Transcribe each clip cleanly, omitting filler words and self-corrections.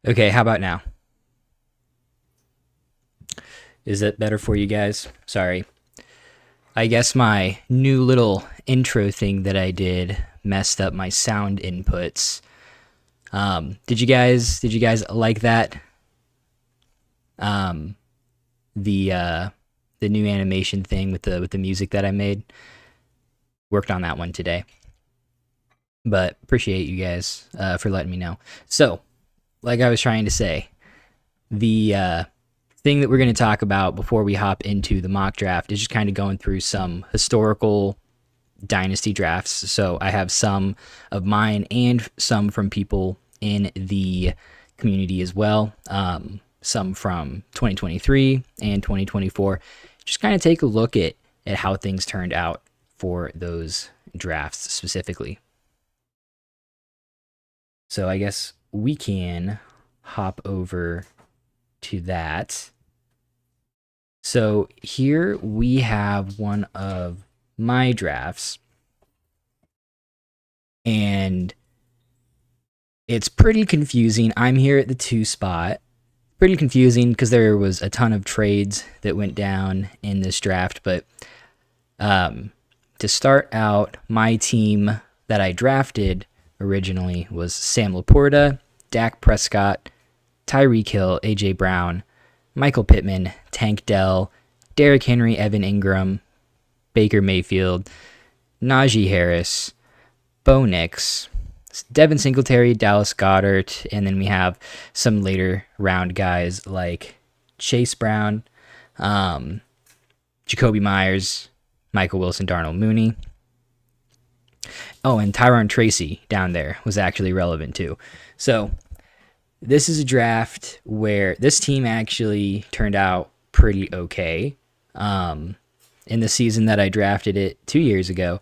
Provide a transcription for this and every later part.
Okay, how about now? Is that better for you guys? Sorry. I guess my new little intro thing that I did messed up my sound inputs. Did you guys like that? Um, the the new animation thing with the music that I made. Worked on that one today, but appreciate you guys for letting me know. So, like I was trying to say, the thing that we're going to talk about before we hop into the mock draft is just kind of going through some historical dynasty drafts. So I have some of mine and some from people in the community as well. Some from 2023 and 2024. Just kind of take a look at how things turned out for those drafts specifically. So I guess we can hop over to that. So here we have one of my drafts, and it's pretty confusing. I'm here at the 2 spot. Pretty confusing because there was a ton of trades that went down in this draft, but to start out, my team that I drafted originally was Sam Laporta, Dak Prescott, Tyreek Hill, AJ Brown, Michael Pittman, Tank Dell, Derrick Henry, Evan Ingram, Baker Mayfield, Najee Harris, Bo Nix, Devin Singletary, Dallas Goddard, and then we have some later round guys like Chase Brown, Jacoby Myers, Michael Wilson, Darnell Mooney. Oh, and Tyron Tracy down there was actually relevant too. So this is a draft where this team actually turned out pretty okay. In the season that I drafted it 2 years ago,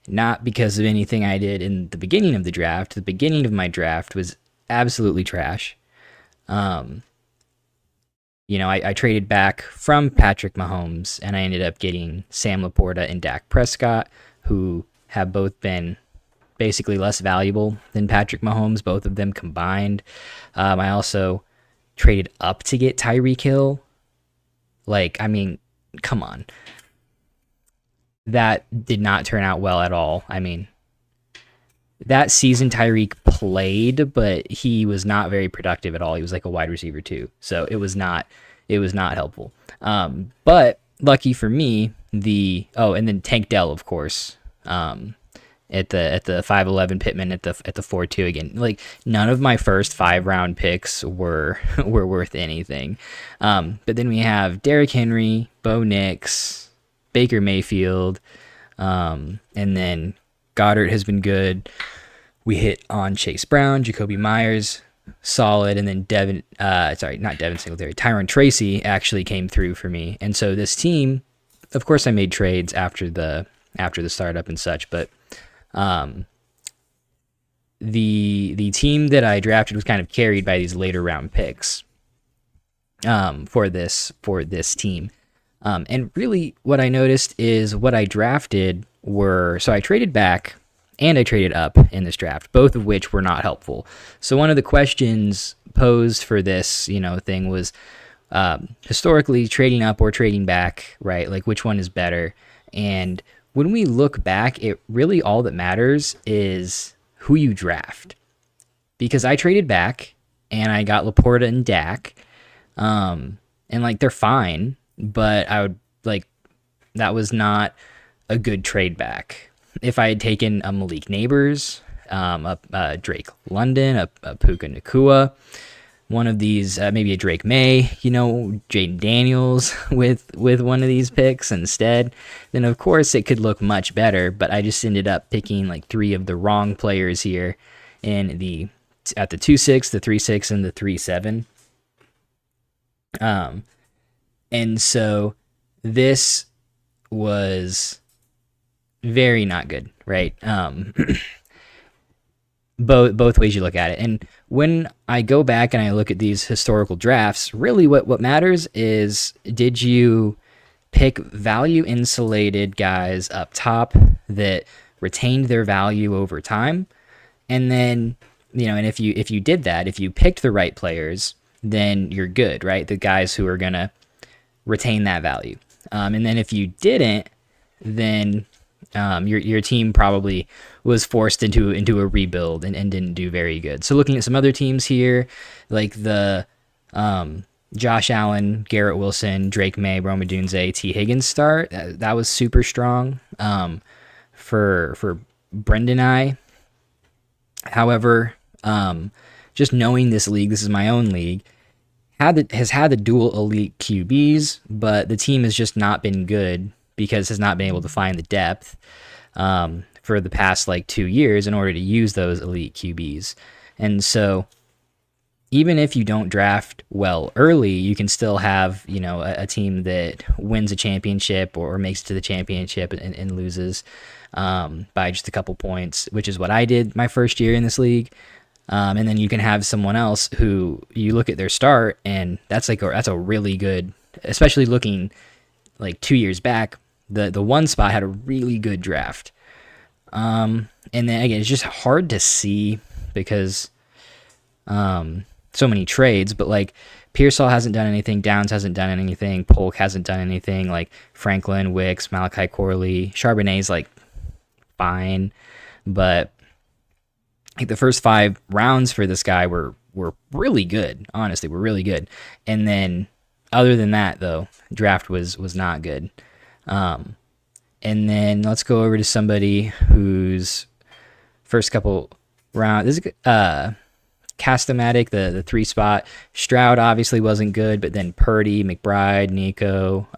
not because of anything I did in the beginning of the draft. The beginning of my draft was absolutely trash. Um, I traded back from Patrick Mahomes, and I ended up getting Sam Laporta and Dak Prescott, who have both been basically less valuable than Patrick Mahomes, both of them combined. I also traded up to get Tyreek Hill. Come on. That did not turn out well at all. That season Tyreek played, but he was not very productive at all. He was like a wide receiver too, so it was not helpful. But lucky for me, and then Tank Dell, of course. At the 5'11 Pittman at the 4-2 again. Like, none of my first 5 round picks were were worth anything. But then we have Derrick Henry, Bo Nix, Baker Mayfield, and then Goddard has been good. We hit on Chase Brown, Jacoby Myers, solid, and then not Devin Singletary, Tyron Tracy actually came through for me. And so this team, of course, I made trades after the startup and such, but the team that I drafted was kind of carried by these later round picks for this team. And really what I noticed is what I drafted so I traded back and I traded up in this draft, both of which were not helpful. So one of the questions posed for this, thing was historically trading up or trading back, right? Like, which one is better? And when we look back, it really all that matters is who you draft. Because I traded back and I got Laporta and Dak, and they're fine, but I would that was not a good trade back. If I had taken a Malik Neighbors, a Drake London, a Puka Nakua, one of these, maybe a Drake May, Jaden Daniels with one of these picks instead, then of course it could look much better. But I just ended up picking 3 of the wrong players here at the 2-6, the 3-6, and the 3-7. And so this was very not good, right? Both ways you look at it. And when I go back and I look at these historical drafts, really what matters is, did you pick value insulated guys up top that retained their value over time? And then and if you did that, if you picked the right players, then you're good, right? The guys who are gonna retain that value. And then if you didn't, then your team probably was forced into a rebuild and didn't do very good. So looking at some other teams here, like the Josh Allen, Garrett Wilson, Drake May, Rome Odunze, T. Higgins start, that was super strong for Brendan and I. However, just knowing this league, this is my own league, has had the dual elite QBs, but the team has just not been good because has not been able to find the depth for the past 2 years in order to use those elite QBs. And so even if you don't draft well early, you can still have, a team that wins a championship or makes it to the championship and loses by just a couple points, which is what I did my first year in this league. And then you can have someone else who you look at their start, and that's a really good, especially looking 2 years back, the one spot had a really good draft. And then again, it's just hard to see because so many trades, but Pearsall hasn't done anything, Downs hasn't done anything, Polk hasn't done anything, Franklin, Wicks, Malachi Corley, Charbonnet's fine, but the first 5 rounds for this guy were really good. Honestly, were really good. And then other than that, though, draft was not good. And then let's go over to somebody whose first couple rounds. This is Castamatic, the 3 spot. Stroud obviously wasn't good, but then Purdy, McBride, Nico,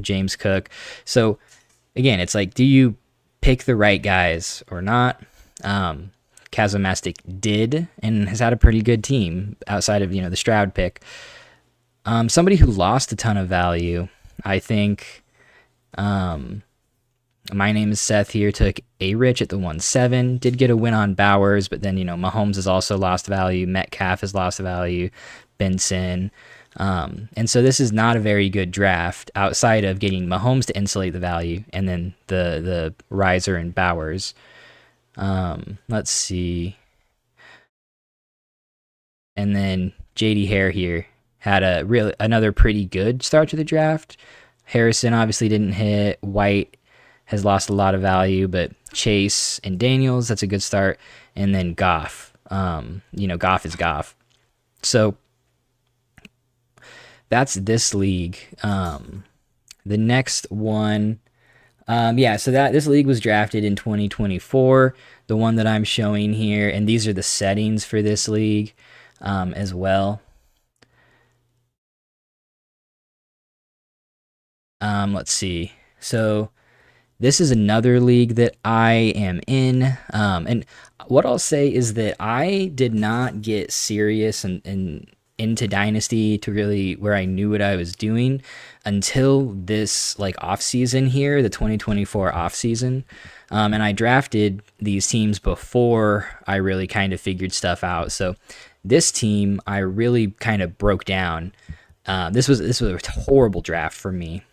James Cook. So again, it's do you pick the right guys or not? Kazamastic did and has had a pretty good team outside of the Stroud pick. Somebody who lost a ton of value, I think. My name is Seth here. Took A-Rich at the 1-7. Did get a win on Bowers, but then Mahomes has also lost value. Metcalf has lost value. Benson. And so this is not a very good draft outside of getting Mahomes to insulate the value and then the riser and Bowers. Let's see. And then JD Hare here had another pretty good start to the draft. Harrison obviously didn't hit. White has lost a lot of value, but Chase and Daniels, that's a good start. And then Goff. Goff is Goff. So that's this league. The next one, so this league was drafted in 2024. The one that I'm showing here, and these are the settings for this league as well. Let's see. So this is another league that I am in. And what I'll say is that I did not get serious and into Dynasty to really where I knew what I was doing until this off season here, the 2024 off season. And I drafted these teams before I really kind of figured stuff out. So this team I really kind of broke down. This was a horrible draft for me.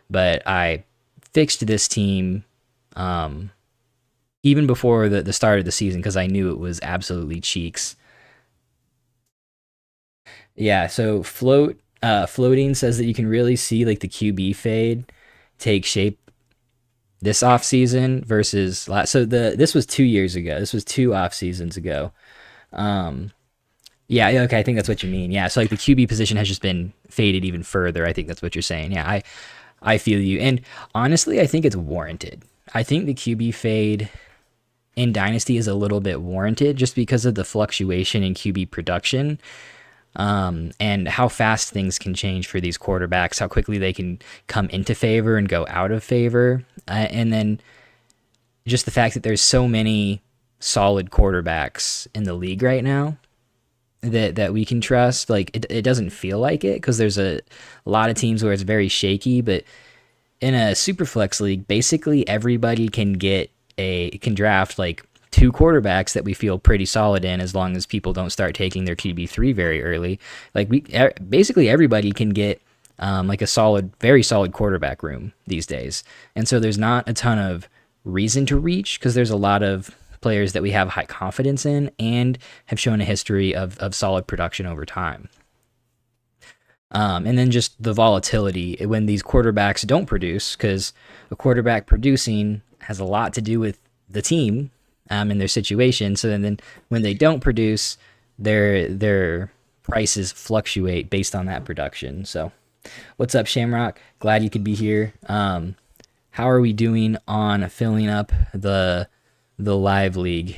But I fixed this team even before the start of the season because I knew it was absolutely cheeks. Yeah, so floating says that you can really see the QB fade take shape this off season versus last. So this was 2 years ago. This was 2 off seasons ago. Yeah, okay, I think that's what you mean. Yeah, so the QB position has just been faded even further. I think that's what you're saying. Yeah, I feel you. And honestly, I think it's warranted. I think the QB fade in Dynasty is a little bit warranted just because of the fluctuation in QB production. And how fast things can change for these quarterbacks, how quickly they can come into favor and go out of favor. And then just the fact that there's so many solid quarterbacks in the league right now that we can trust. It doesn't feel like it because there's a lot of teams where it's very shaky, but in a super flex league, basically everybody can draft 2 quarterbacks that we feel pretty solid in as long as people don't start taking their QB3 very early. Basically everybody can get a very solid quarterback room these days. And so there's not a ton of reason to reach because there's a lot of players that we have high confidence in and have shown a history of solid production over time. And then just the volatility when these quarterbacks don't produce, because a quarterback producing has a lot to do with the team and their situation. So then when they don't produce, their prices fluctuate based on that production. So what's up, Shamrock? Glad you could be here. How are we doing on filling up the live league?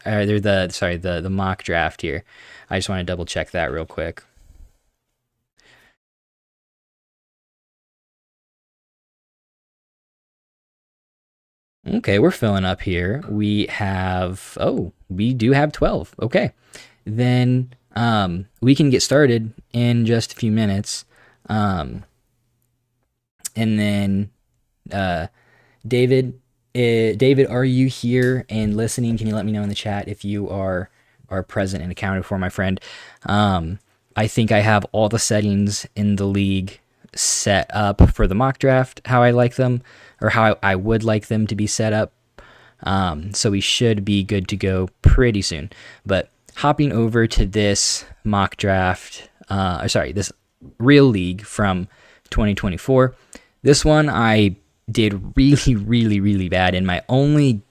Or the mock draft here. I just want to double check that real quick. Okay, we're filling up here. We do have 12. Okay. Then we can get started in just a few minutes. And then David, are you here and listening? Can you let me know in the chat if you are present and accounted for, my friend? I think I have all the settings in the league set up for the mock draft, how I like them, or how I would like them to be set up. So we should be good to go pretty soon. But hopping over to this mock draft, this real league from 2024. This one I did really, really, really bad, and my only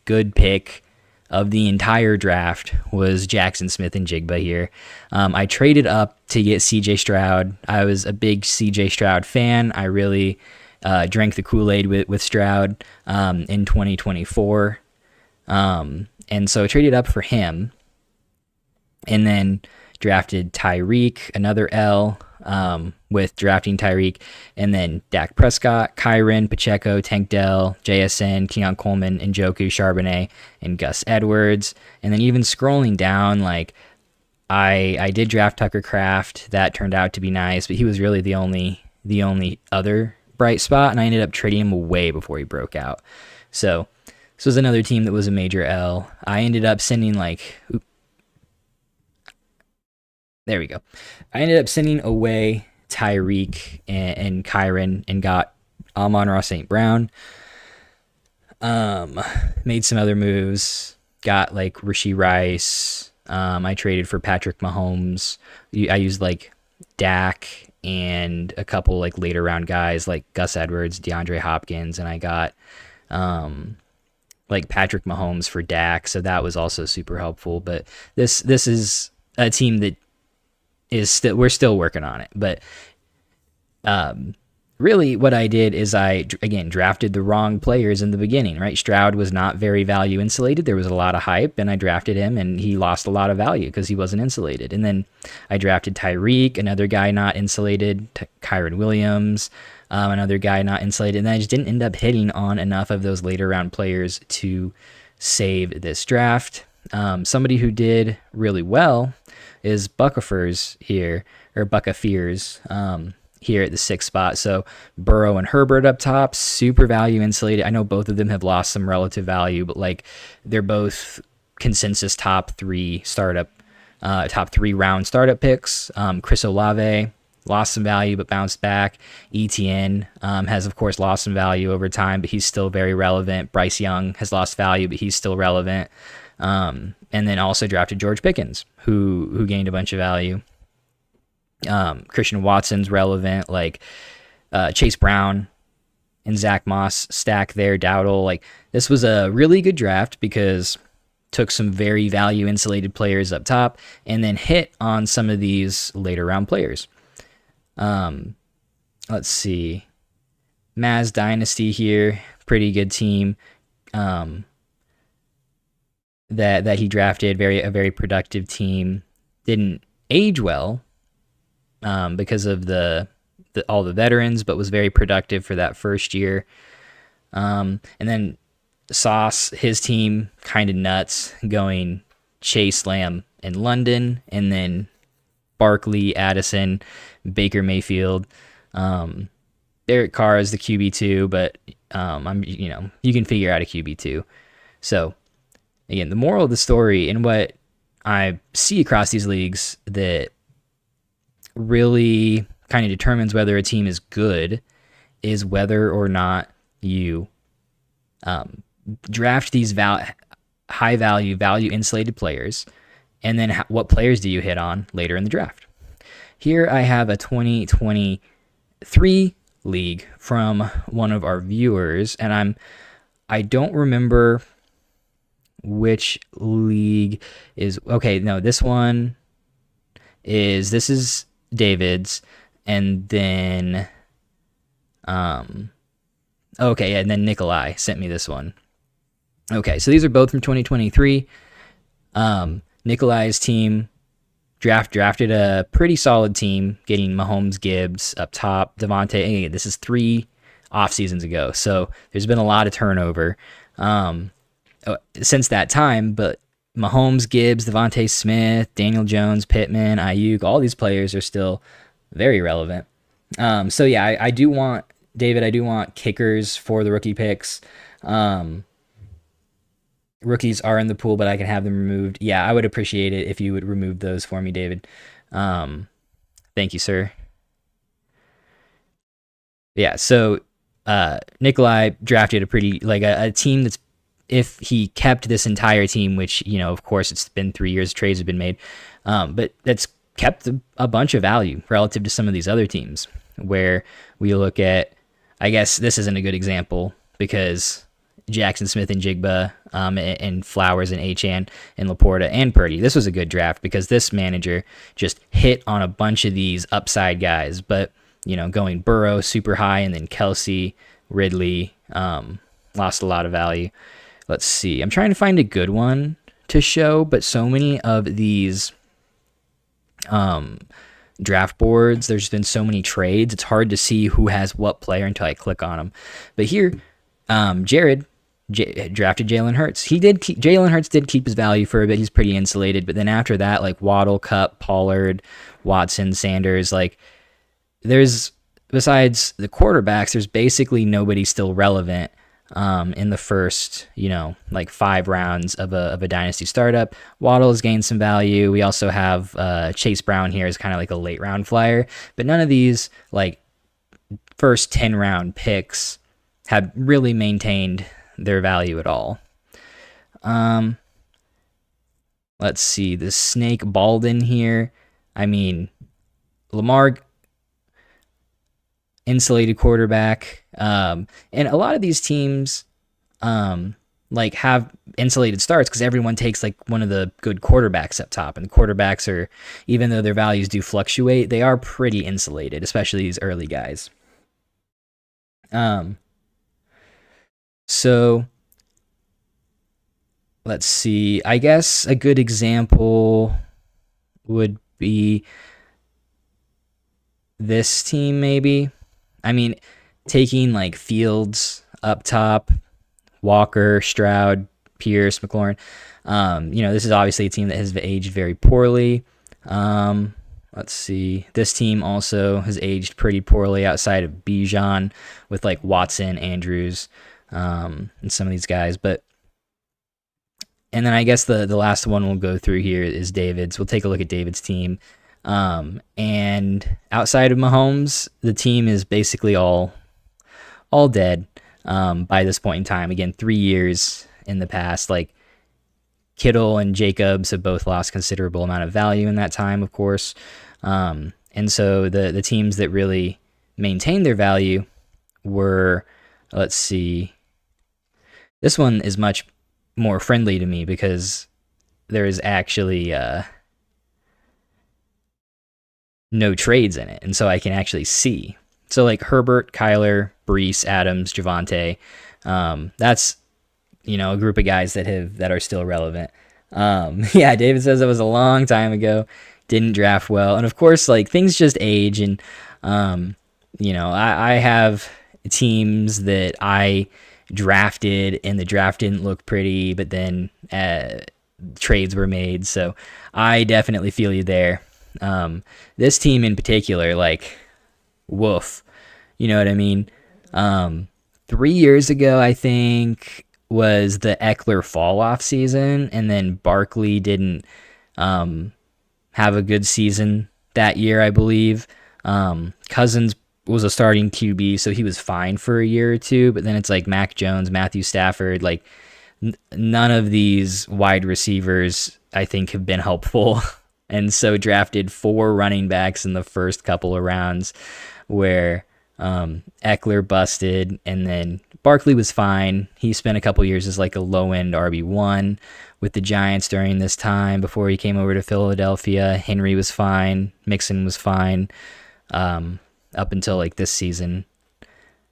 good pick of the entire draft was Jackson Smith and Jigba here. I traded up to get CJ Stroud. I was a big CJ Stroud fan. I really drank the Kool-Aid with Stroud in 2024. And so I traded up for him and then drafted Tyreek, another L, with drafting Tyreek, and then Dak Prescott, Kyren, Pacheco, Tank Dell, JSN, Keon Coleman, Njoku, Charbonnet, and Gus Edwards. And then even scrolling down, I did draft Tucker Kraft. That turned out to be nice, but he was really the only other bright spot, and I ended up trading him away before he broke out. So this was another team that was a major L. I ended up sending there we go. I ended up sending away Tyreek and Kyren and got Amon-Ra St. Brown. Made some other moves. Got Rashee Rice. I traded for Patrick Mahomes. I used Dak and a couple later round guys like Gus Edwards, DeAndre Hopkins, and I got Patrick Mahomes for Dak. So that was also super helpful. But this is a team that we're still working on it, but really what I did is I drafted the wrong players in the beginning, right? Stroud was not very value insulated. There was a lot of hype, and I drafted him, and he lost a lot of value because he wasn't insulated. And then I drafted Tyreek, another guy not insulated, Kyren Williams, another guy not insulated, and then I just didn't end up hitting on enough of those later round players to save this draft. Somebody who did really well is Buckafears here at the 6th spot. So Burrow and Herbert up top, super value insulated. I know both of them have lost some relative value, but they're both consensus top three round startup picks. Chris Olave lost some value but bounced back. ETN has of course lost some value over time, but he's still very relevant. Bryce Young has lost value, but he's still relevant. And then also drafted George Pickens, who gained a bunch of value. Christian Watson's relevant, Chase Brown and Zach Moss stack there, Dowdle. This was a really good draft because took some very value insulated players up top and then hit on some of these later round players. Let's see. Maz Dynasty here, pretty good team. That he drafted, a very productive team. Didn't age well because of all the veterans, but was very productive for that first year. And then Sauce, his team, kind of nuts, going Chase, Lamb, and London, and then Barkley, Addison, Baker Mayfield. Derek Carr is the QB2, but you can figure out a QB2. So again, the moral of the story and what I see across these leagues that really kind of determines whether a team is good is whether or not you draft these high value insulated players, and then what players do you hit on later in the draft. Here I have a 2023 league from one of our viewers, and I don't remember which league is okay. No, this is David's, and then okay, yeah, and then Nikolai sent me this one. Okay, so these are both from 2023. Nikolai's team drafted a pretty solid team, getting Mahomes, Gibbs up top, Devontae. This is 3 off seasons ago, so there's been a lot of turnover since that time. But Mahomes, Gibbs, Devontae Smith, Daniel Jones, Pittman, Ayuk, all these players are still very relevant. So yeah, I do want, David, I do want kickers for the rookie picks. Rookies are in the pool, but I can have them removed. Yeah, I would appreciate it if you would remove those for me, David. Thank you, sir. Yeah, so Nikolai drafted a pretty, like a team that's, if he kept this entire team, which, of course, it's been 3 years, trades have been made, but that's kept a bunch of value relative to some of these other teams, where we look at, I guess this isn't a good example because Jackson Smith and Jigba, and Flowers and Achane and Laporta and Purdy. This was a good draft because this manager just hit on a bunch of these upside guys. But, going Burrow super high, and then Kelsey, Ridley, lost a lot of value. Let's see. I'm trying to find a good one to show, but so many of these draft boards, there's been so many trades, it's hard to see who has what player until I click on them. But here, Jared drafted Jalen Hurts. Jalen Hurts did keep his value for a bit. He's pretty insulated, but then after that, like Waddle, Kupp, Pollard, Watson, Sanders, like there's, besides the quarterbacks, there's basically nobody still relevant in the first, like 5 rounds of a dynasty startup. Waddle has gained some value. We also have Chase Brown here as kind of like a late round flyer, but none of these like first 10 round picks have really maintained their value at all. Let's see, the Snake Baldwin here. I mean, Lamar, insulated quarterback, and a lot of these teams like have insulated starts because everyone takes like one of the good quarterbacks up top, and the quarterbacks are, even though their values do fluctuate, they are pretty insulated, especially these early guys. So let's see. I guess a good example would be this team, maybe. I mean, taking like Fields up top, Walker, Stroud, Pierce, McLaurin. This is obviously a team that has aged very poorly. Let's see. This team also has aged pretty poorly outside of Bijan with like Watson, Andrews, and some of these guys. And then I guess the last one we'll go through here is David's. We'll take a look at David's team. And outside of Mahomes, the team is basically all dead by this point in time. Again, 3 years in the past. Like Kittle and Jacobs have both lost considerable amount of value in that time, of course. And so the teams that really maintained their value were, let's see, this one is much more friendly to me because there is actually no trades in it, and so I can actually see. So like Herbert, Kyler, Brees, Adams, Javonte, that's a group of guys that are still relevant. Yeah, David says it was a long time ago, didn't draft well, and of course like things just age, and I have teams that I drafted and the draft didn't look pretty, but then trades were made, so I definitely feel you there. This team in particular, like, woof, you know what I mean? 3 years ago, I think, was the Eckler fall off season, and then Barkley didn't have a good season that year, I believe. Cousins was a starting QB, so he was fine for a year or two, but then it's like Mac Jones, Matthew Stafford, like none of these wide receivers, I think, have been helpful. And so drafted 4 running backs in the first couple of rounds where Eckler busted, and then Barkley was fine. He spent a couple years as like a low-end RB1 with the Giants during this time before he came over to Philadelphia. Henry was fine. Mixon was fine up until like this season.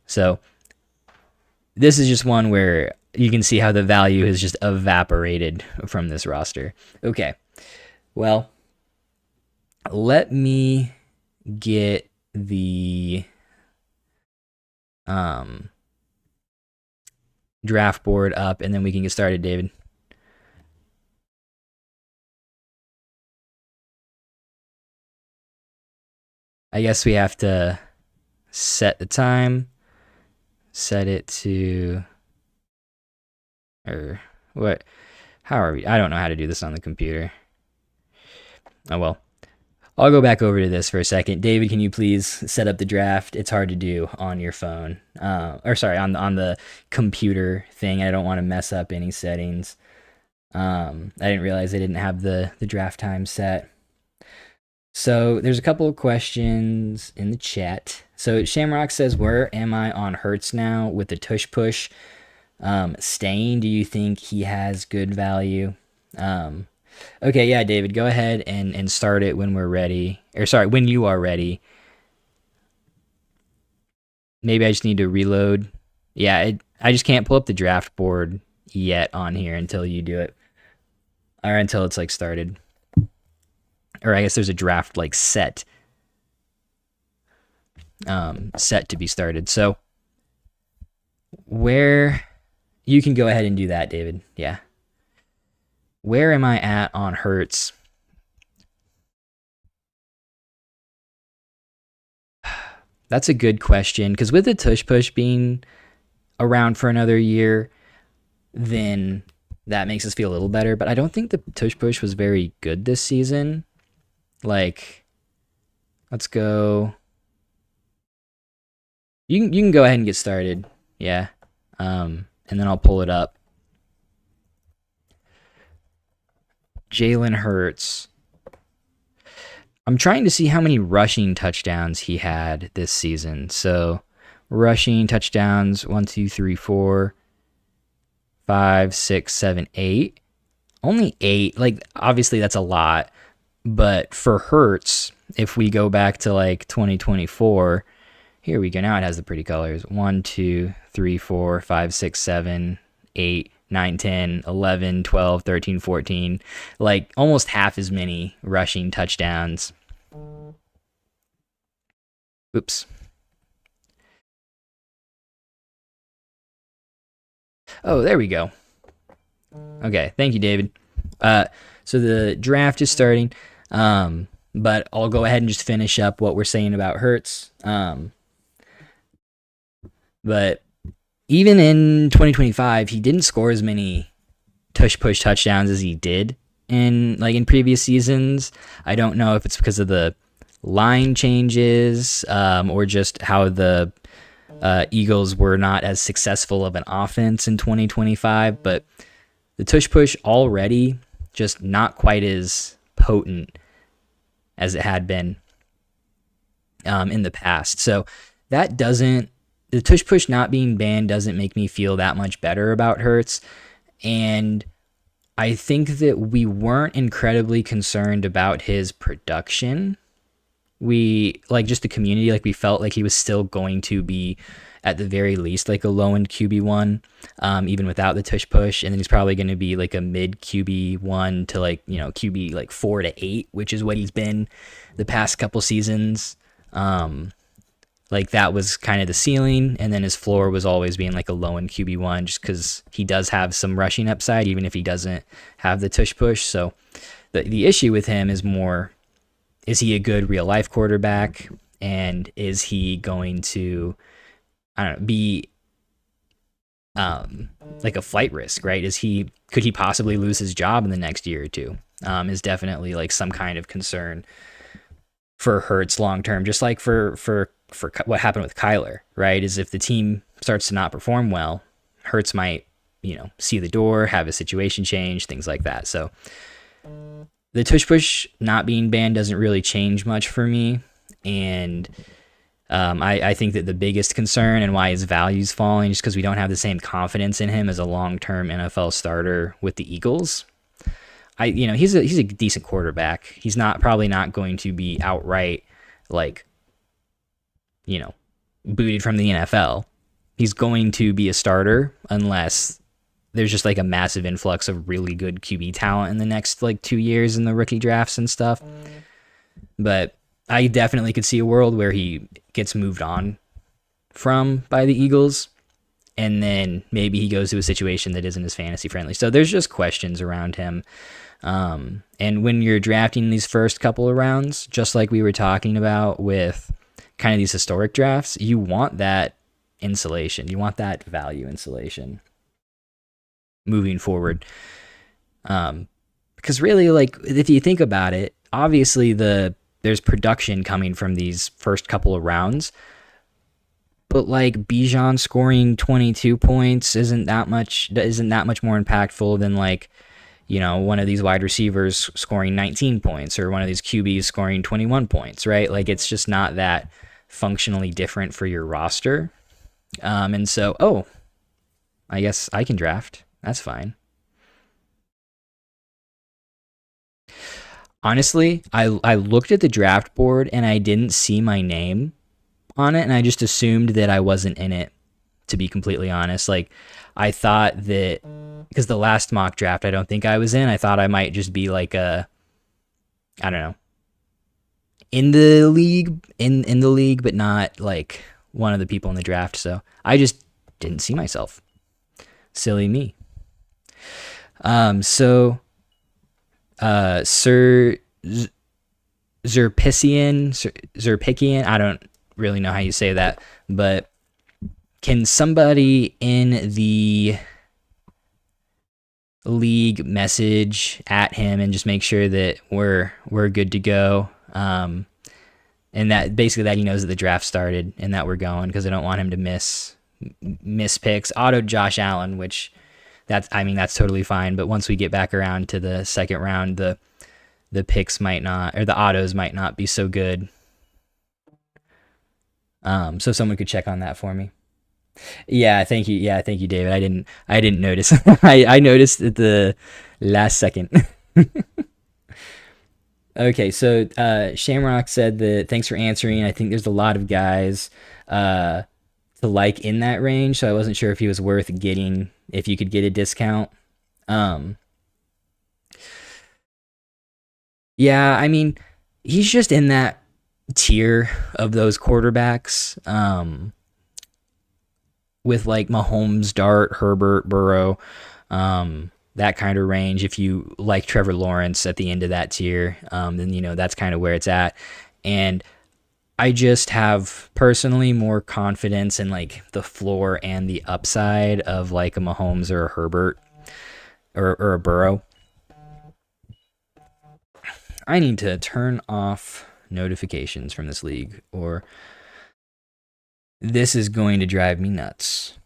So this is just one where you can see how the value has just evaporated from this roster. Okay, well, let me get the draft board up, and then we can get started, David. I guess we have to set the time, set it to, or what? How are we? I don't know how to do this on the computer. Oh well. I'll go back over to this for a second. David, can you please set up the draft? It's hard to do on your phone, or sorry, on the computer thing. I don't want to mess up any settings. I didn't realize I didn't have the draft time set. So there's a couple of questions in the chat. So Shamrock says, where am I on Hurts now with the tush push staying? Do you think he has good value? Okay, yeah, David, go ahead and start it when we're ready. Or sorry, when you are ready. Maybe I just need to reload. Yeah, I just can't pull up the draft board yet on here until you do it. Or until it's like started. Or I guess there's a draft like set to be started. So where you can go ahead and do that, David. Yeah. Where am I at on Hurts? That's a good question, because with the tush push being around for another year, then that makes us feel a little better. But I don't think the tush push was very good this season. Like, let's go. You can go ahead and get started. Yeah. And then I'll pull it up. Jalen Hurts. I'm trying to see how many rushing touchdowns he had this season. So, rushing touchdowns 1, 2, 3, 4, 5, 6, 7, 8. Only 8. Like, obviously, that's a lot. But for Hurts, if we go back to like 2024, here we go. Now it has the pretty colors. 1, 2, 3, 4, 5, 6, 7, 8, 9, 10, 11, 12, 13, 14. Like almost half as many rushing touchdowns. Oops. Oh, there we go. Okay, thank you, David. So the draft is starting. But I'll go ahead and just finish up what we're saying about Hurts. But even in 2025, he didn't score as many tush push touchdowns as he did in previous seasons. I don't know if it's because of the line changes or just how the Eagles were not as successful of an offense in 2025, but the tush push already just not quite as potent as it had been in the past. So that the tush push not being banned doesn't make me feel that much better about Hurts. And I think that we weren't incredibly concerned about his production. We, like, just the community, like, we felt like he was still going to be at the very least like a low-end QB1, even without the tush push. And then he's probably going to be like a mid QB1 to like, QB like 4 to 8, which is what he's been the past couple seasons. Like that was kind of the ceiling. And then his floor was always being like a low-end QB1 just because he does have some rushing upside, even if he doesn't have the tush push. So the issue with him is more, is he a good real life quarterback? And is he going to, I don't know, be like a flight risk, right? Could he possibly lose his job in the next year or two? Is definitely like some kind of concern for Hurts long term, just like for what happened with Kyler, right? Is if the team starts to not perform well, Hurts might see the door, have a situation change, things like that. So the tush push not being banned doesn't really change much for me. And I think that the biggest concern and why his value's falling just because we don't have the same confidence in him as a long-term NFL starter with the Eagles. He's a decent quarterback. He's probably not going to be outright booted from the NFL. He's going to be a starter unless there's just a massive influx of really good QB talent in the next 2 years in the rookie drafts and stuff. But I definitely could see a world where he gets moved on from by the Eagles, and then maybe he goes to a situation that isn't as fantasy friendly. So there's just questions around him. And when you're drafting these first couple of rounds, just like we were talking about with kind of these historic drafts, you want that insulation. You want that value insulation moving forward. Because really, if you think about it, obviously there's production coming from these first couple of rounds, but Bijan scoring 22 points isn't that much more impactful than one of these wide receivers scoring 19 points or one of these QBs scoring 21 points, right? It's just not that functionally different for your roster. And so, I guess I can draft. That's fine. Honestly, I looked at the draft board and I didn't see my name on it, and I just assumed that I wasn't in it, to be completely honest. I thought that because the last mock draft I don't think I was in, I thought I might just be I don't know, in the league, but not one of the people in the draft. So I just didn't see myself. Silly me. Sir Zerpician, I don't really know how you say that, but can somebody in the league message at him and just make sure that we're good to go? And that basically that he knows that the draft started and that we're going, because I don't want him to miss picks. Auto Josh Allen, which that's totally fine. But once we get back around to the second round, the picks might not, or the autos might not be so good. So someone could check on that for me. Yeah, thank you. Yeah, thank you, David. I didn't notice. I noticed at the last second. Okay, so Shamrock said that thanks for answering. I think there's a lot of guys to in that range, so I wasn't sure if he was worth getting, if you could get a discount. Yeah, he's just in that tier of those quarterbacks with Mahomes, Dart, Herbert, Burrow, that kind of range. If you like Trevor Lawrence at the end of that tier, then that's kind of where it's at. And I just have personally more confidence in the floor and the upside of a Mahomes or a Herbert or a Burrow. I need to turn off notifications from this league, or this is going to drive me nuts.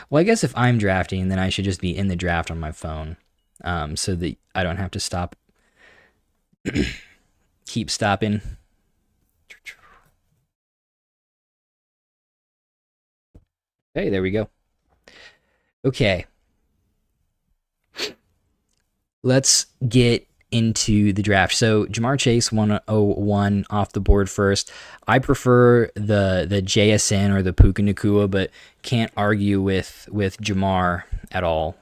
Well, I guess if I'm drafting, then I should just be in the draft on my phone, so that I don't have to keep stopping. Hey, there we go. Okay. Let's get into the draft. So Jamar Chase 101 off the board first. I prefer the JSN or the Puka Nacua, but can't argue with Jamar at all.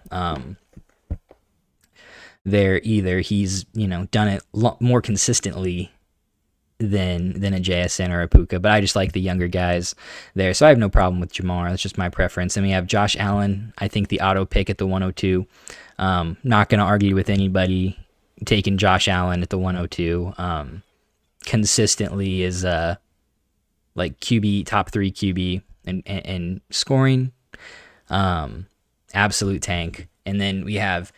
There either. He's done it more consistently than a JSN or a Puka, but I just like the younger guys there, so I have no problem with Jamar. That's just my preference. And we have Josh Allen, I think the auto pick at the 102. Not going to argue with anybody taking Josh Allen at the 102. Consistently is QB, top 3 QB and scoring. Absolute tank. And then we have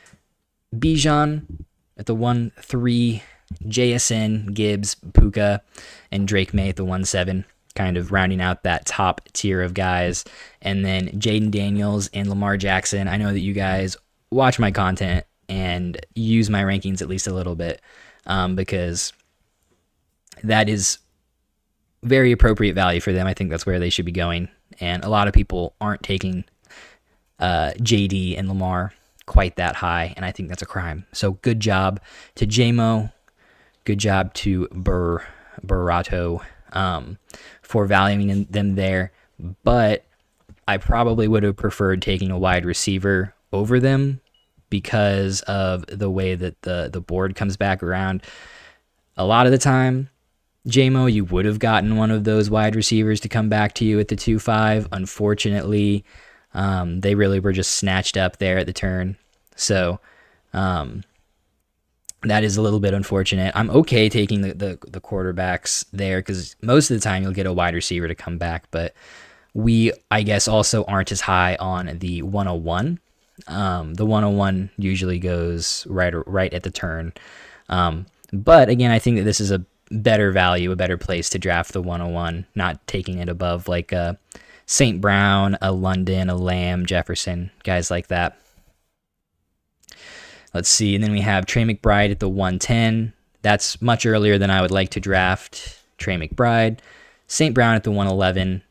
Bijan at the 1-3, JSN, Gibbs, Puka, and Drake May at the 1-7. kind of rounding out that top tier of guys. And then Jaden Daniels and Lamar Jackson. I know that you guys watch my content and use my rankings at least a little bit, because that is very appropriate value for them. I think that's where they should be going. And a lot of people aren't taking JD and Lamar quite that high, and I think that's a crime. So good job to JMO. Good job to Burato for valuing them there. But I probably would have preferred taking a wide receiver over them because of the way that the board comes back around. A lot of the time, JMO, you would have gotten one of those wide receivers to come back to you at the 2-5. Unfortunately, they really were just snatched up there at the turn. So that is a little bit unfortunate. I'm okay taking the quarterbacks there because most of the time you'll get a wide receiver to come back. But we, I guess, also aren't as high on the 101. The 101 usually goes right at the turn. But again, I think that this is a better value, a better place to draft the 101, not taking it above like a St. Brown, a London, a Lamb, Jefferson, guys like that. Let's see, and then we have Trey McBride at the 110. That's much earlier than I would like to draft Trey McBride. St. Brown at the 111.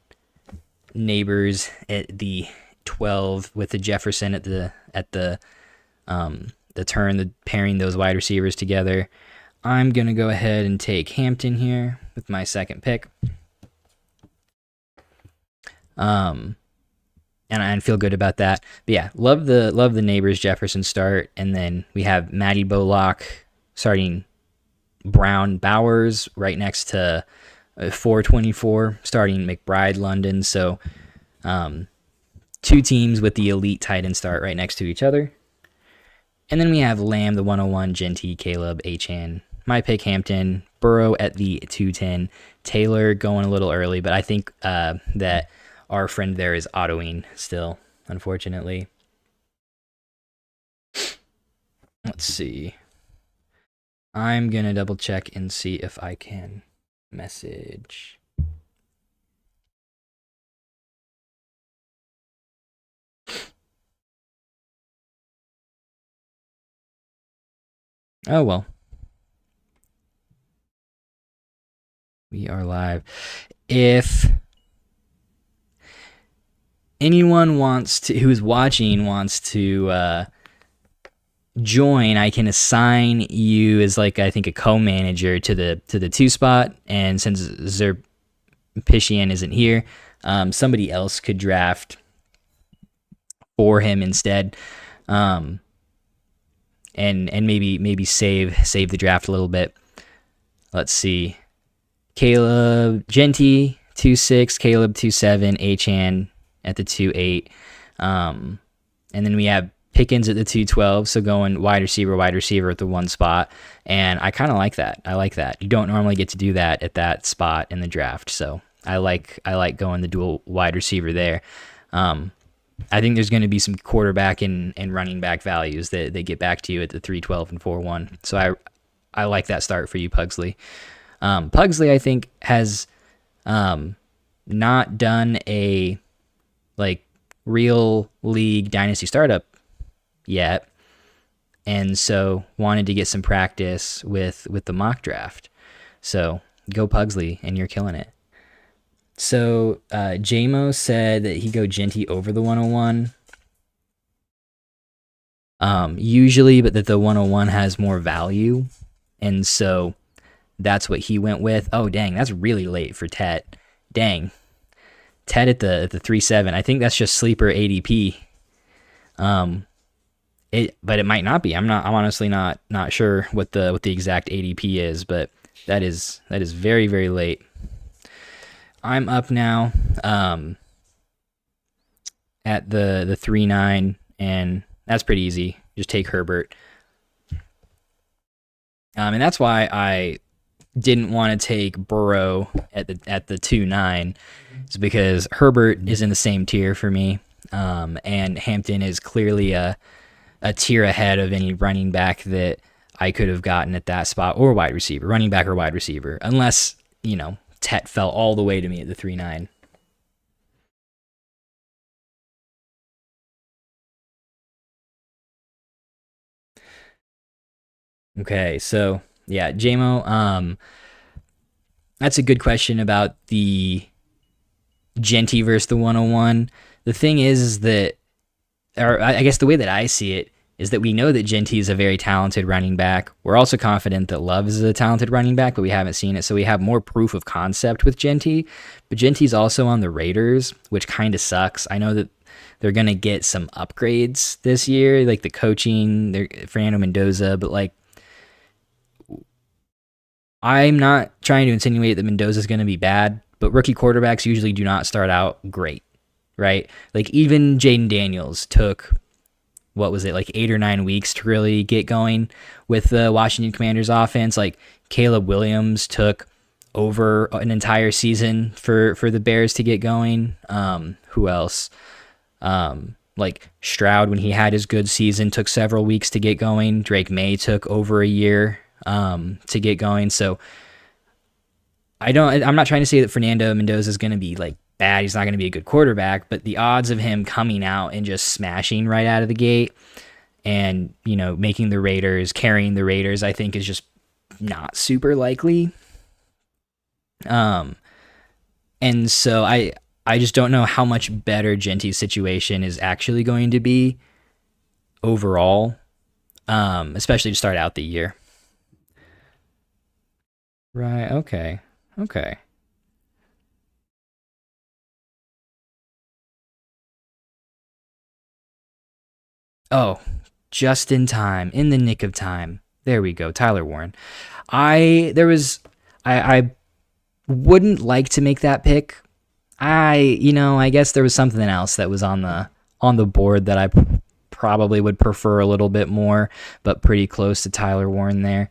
Neighbors at the 12 with the Jefferson at the turn, pairing those wide receivers together. I'm going to go ahead and take Hampton here with my second pick. And I feel good about that. But yeah, love the Neighbors Jefferson start. And then we have Matty Bolock starting Brown Bowers right next to 424 starting McBride London. So two teams with the elite tight end start right next to each other. And then we have Lamb, the 101, Genty, Caleb, Achane. My pick, Hampton, Burrow at the 210, Taylor going a little early, but I think that our friend there is autoing still, unfortunately. Let's see. I'm going to double check and see if I can message. Oh, well. We are live. If anyone who's watching wants to join, I can assign you as like, I think, a co-manager to the 2 spot. And since Zerpishian isn't here, somebody else could draft for him instead. And maybe save the draft a little bit. Let's see. Caleb Genty 2-6, Caleb 2-7, Achane at the 2-8. And then we have Pickens at the 2-12, so going wide receiver at the 1 spot. And I kind of like that. I like that. You don't normally get to do that at that spot in the draft. So I like going the dual wide receiver there. I think there's going to be some quarterback and running back values that they get back to you at the 3-12 and 4-1. So I like that start for you, Pugsley. Pugsley, I think, has not done a real league dynasty startup yet, and so wanted to get some practice with the mock draft. So go Pugsley, and you're killing it. So JMO said that he go Genty over the 101. Usually, but that the 101 has more value, and so that's what he went with. Oh, dang, that's really late for Tet. Dang. Tet at the 3-7. I think that's just sleeper ADP. But it might not be. I'm honestly not sure what the exact ADP is, but that is very, very late. I'm up now at the 3-9, and that's pretty easy. Just take Herbert. And that's why I didn't want to take Burrow at the 2-9. It's because Herbert is in the same tier for me, and Hampton is clearly a tier ahead of any running back that I could have gotten at that spot, or wide receiver, running back or wide receiver, unless Tet fell all the way to me at the 3-9. Okay, so yeah, JMO, that's a good question about the Genty versus the 101. The thing is that, or I guess the way that I see it is that we know that Genty is a very talented running back. We're also confident that Love is a talented running back, but we haven't seen it, so we have more proof of concept with Genty. But Genty's also on the Raiders, which kind of sucks. I know that they're gonna get some upgrades this year, like the coaching, Fernando Mendoza, but like I'm not trying to insinuate that Mendoza's going to be bad, but rookie quarterbacks usually do not start out great, right? Like even Jaden Daniels took, what was it, like 8 or 9 weeks to really get going with the Washington Commanders offense. Like Caleb Williams took over an entire season for the Bears to get going. Who else? Like Stroud, when he had his good season, took several weeks to get going. Drake May took over a year to get going. So I'm not trying to say that Fernando Mendoza is going to be like bad. He's not going to be a good quarterback, but the odds of him coming out and just smashing right out of the gate and, making the Raiders, carrying the Raiders, I think is just not super likely. And so I just don't know how much better Genty's situation is actually going to be overall, especially to start out the year. Right. Okay. Okay. Oh, just in time, in the nick of time. There we go, Tyler Warren. I there was I wouldn't like to make that pick. I guess there was something else that was on the board that I probably would prefer a little bit more, but pretty close to Tyler Warren there.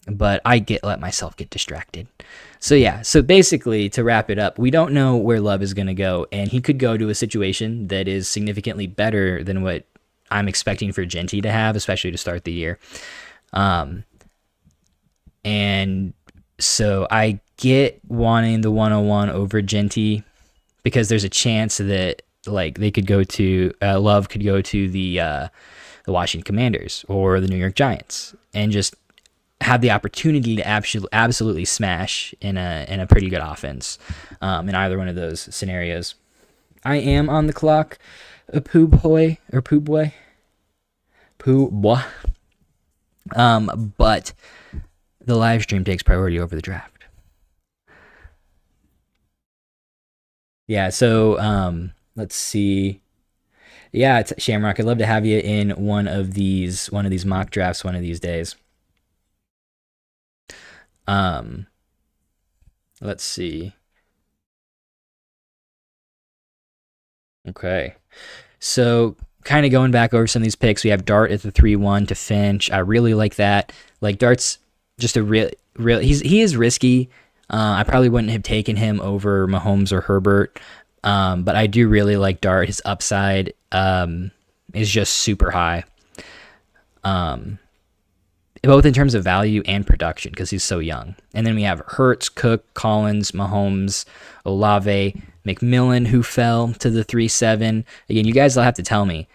But let myself get distracted. So yeah, so basically to wrap it up, we don't know where Love is going to go, and he could go to a situation that is significantly better than what I'm expecting for Genty to have, especially to start the year. And so I get wanting the 101 over Genty because there's a chance that like they could go to Love could go to the Washington Commanders or the New York Giants and just have the opportunity to absolutely smash in a pretty good offense in either one of those scenarios. I am on the clock, a poo boy or poo boy, poo boy. But the live stream takes priority over the draft. Yeah, so let's see. Yeah, Shamrock, I'd love to have you in one of these mock drafts one of these days. Let's see. Okay. So kind of going back over some of these picks, we have Dart at the 3-1 to Finch. I really like that. Like Dart's just a real he is risky. I probably wouldn't have taken him over Mahomes or Herbert. But I do really like Dart. His upside is just super high. Both in terms of value and production because he's so young. And then we have Hurts, Cook, Collins, Mahomes, Olave, McMillan, who fell to the 3-7. Again, you guys will have to tell me.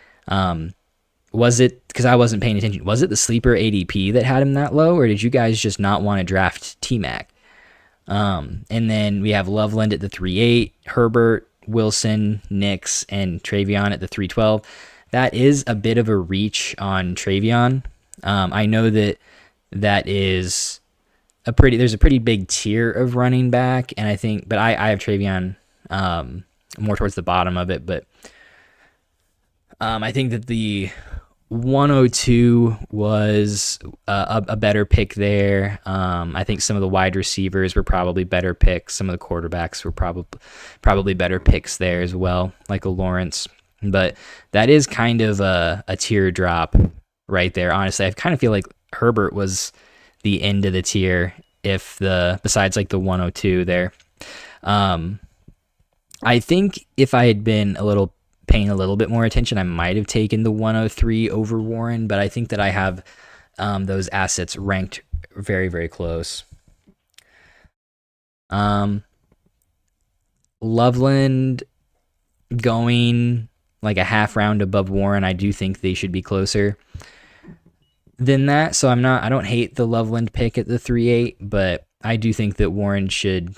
Was it, because I wasn't paying attention, was it the sleeper ADP that had him that low, or did you guys just not want to draft T-Mac? And then we have Loveland at the 3-8, Herbert, Wilson, Nix, and Travion at the 3-12. That is a bit of a reach on Travion. I know that is there's a pretty big tier of running back, and but I have Travion more towards the bottom of it, but I think that the 102 was a better pick there. I think some of the wide receivers were probably better picks. Some of the quarterbacks were probably better picks there as well, like a Lawrence. But that is kind of a teardrop right there. Honestly, I kind of feel like Herbert was the end of the tier besides like the 102 there. I think if I had been paying a little bit more attention, I might have taken the 103 over Warren, but I think that I have those assets ranked very, very close. Um, Loveland going like a half round above Warren. I do think they should be closer than that. So I don't hate the Loveland pick at the 3-8, but I do think that Warren should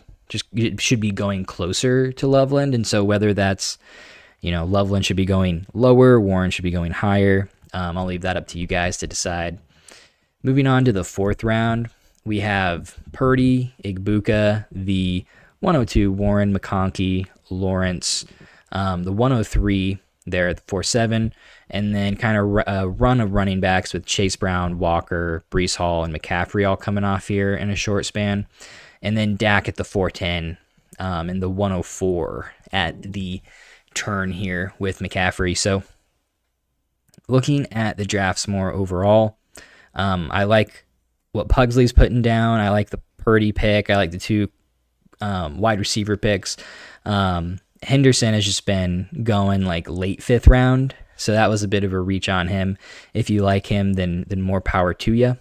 be going closer to Loveland. And so whether that's, Loveland should be going lower, Warren should be going higher. I'll leave that up to you guys to decide. Moving on to the 4th round, we have Purdy, Igbuka, the 102, Warren, McConkey, Lawrence, the 103 there at the 4-7, and then kind of a run of running backs with Chase Brown, Walker, Breece Hall, and McCaffrey all coming off here in a short span. And then Dak at the 410 and the 104 at the turn here with McCaffrey. So looking at the drafts more overall, I like what Pugsley's putting down. I like the Purdy pick. I like the 2 wide receiver picks. Henderson has just been going like late 5th round, so that was a bit of a reach on him. If you like him, then more power to you.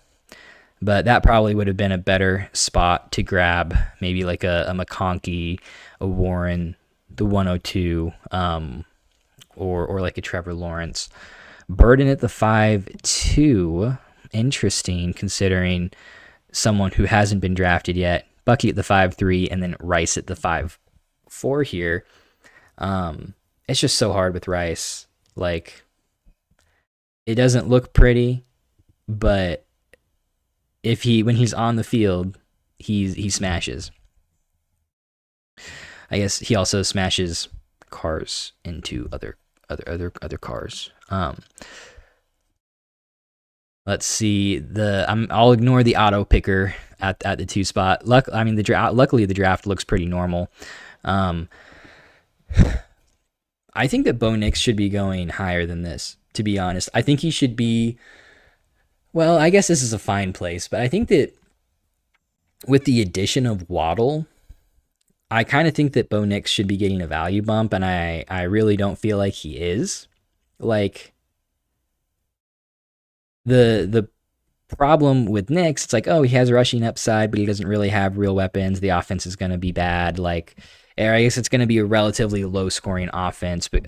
But that probably would have been a better spot to grab maybe like a McConkey, a Warren, the 102, or like a Trevor Lawrence. Burden at the 5-2, interesting considering someone who hasn't been drafted yet. Bucky at the 5-3, and then Rice at the 5-4 here. It's just so hard with Rice. Like, it doesn't look pretty, but when he's on the field, he smashes. I guess he also smashes cars into other cars. Let's see. I'll ignore the auto picker at the 2 spot. Luckily the draft looks pretty normal. I think that Bo Nix should be going higher than this, to be honest. I think he should be, well, I guess this is a fine place, but I think that with the addition of Waddle, I kind of think that Bo Nix should be getting a value bump, and I really don't feel like he is. Like, the problem with Nix, it's like, oh, he has rushing upside, but he doesn't really have real weapons. The offense is going to be bad. Like, or I guess it's going to be a relatively low-scoring offense, but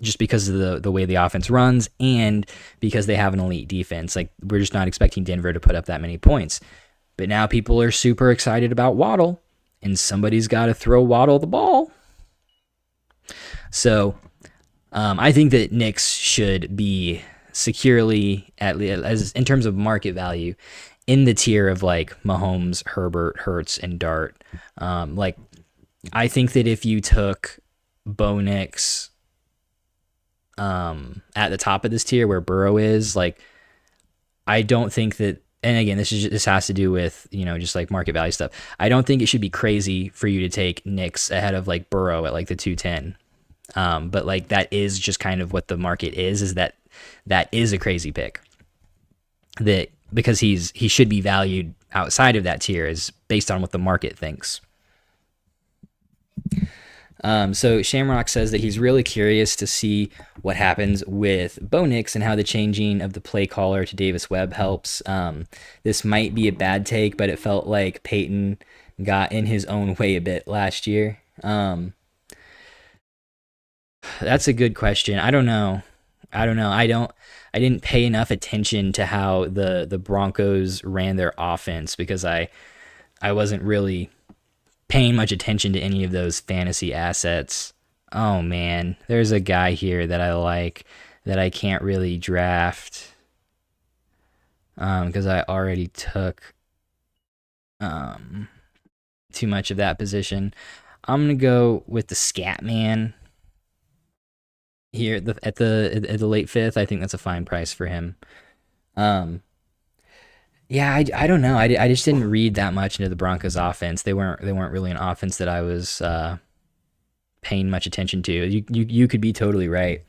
just because of the way the offense runs and because they have an elite defense. Like, we're just not expecting Denver to put up that many points. But now people are super excited about Waddle, and somebody's got to throw Waddle the ball. So I think that Nix should be securely, as in terms of market value, in the tier of like Mahomes, Herbert, Hurts, and Dart. Like, I think that if you took Bo Nix at the top of this tier where Burrow is, like, I don't think that, and again, this has to do with, just like market value stuff. I don't think it should be crazy for you to take Nix ahead of like Burrow at like the 210. But like, that is just kind of what the market is that is a crazy pick. That because he should be valued outside of that tier is based on what the market thinks. So Shamrock says that he's really curious to see what happens with Bo Nix and how the changing of the play caller to Davis Webb helps. This might be a bad take, but it felt like Peyton got in his own way a bit last year. That's a good question. I don't know. I didn't pay enough attention to how the Broncos ran their offense because I wasn't really paying much attention to any of those fantasy assets. Oh man, there's a guy here that I like that I can't really draft because I already took too much of that position. I'm gonna go with the Scat Man here at the late 5th. I think that's a fine price for him. Yeah, I don't know. I just didn't read that much into the Broncos offense. They weren't really an offense that I was paying much attention to. You could be totally right.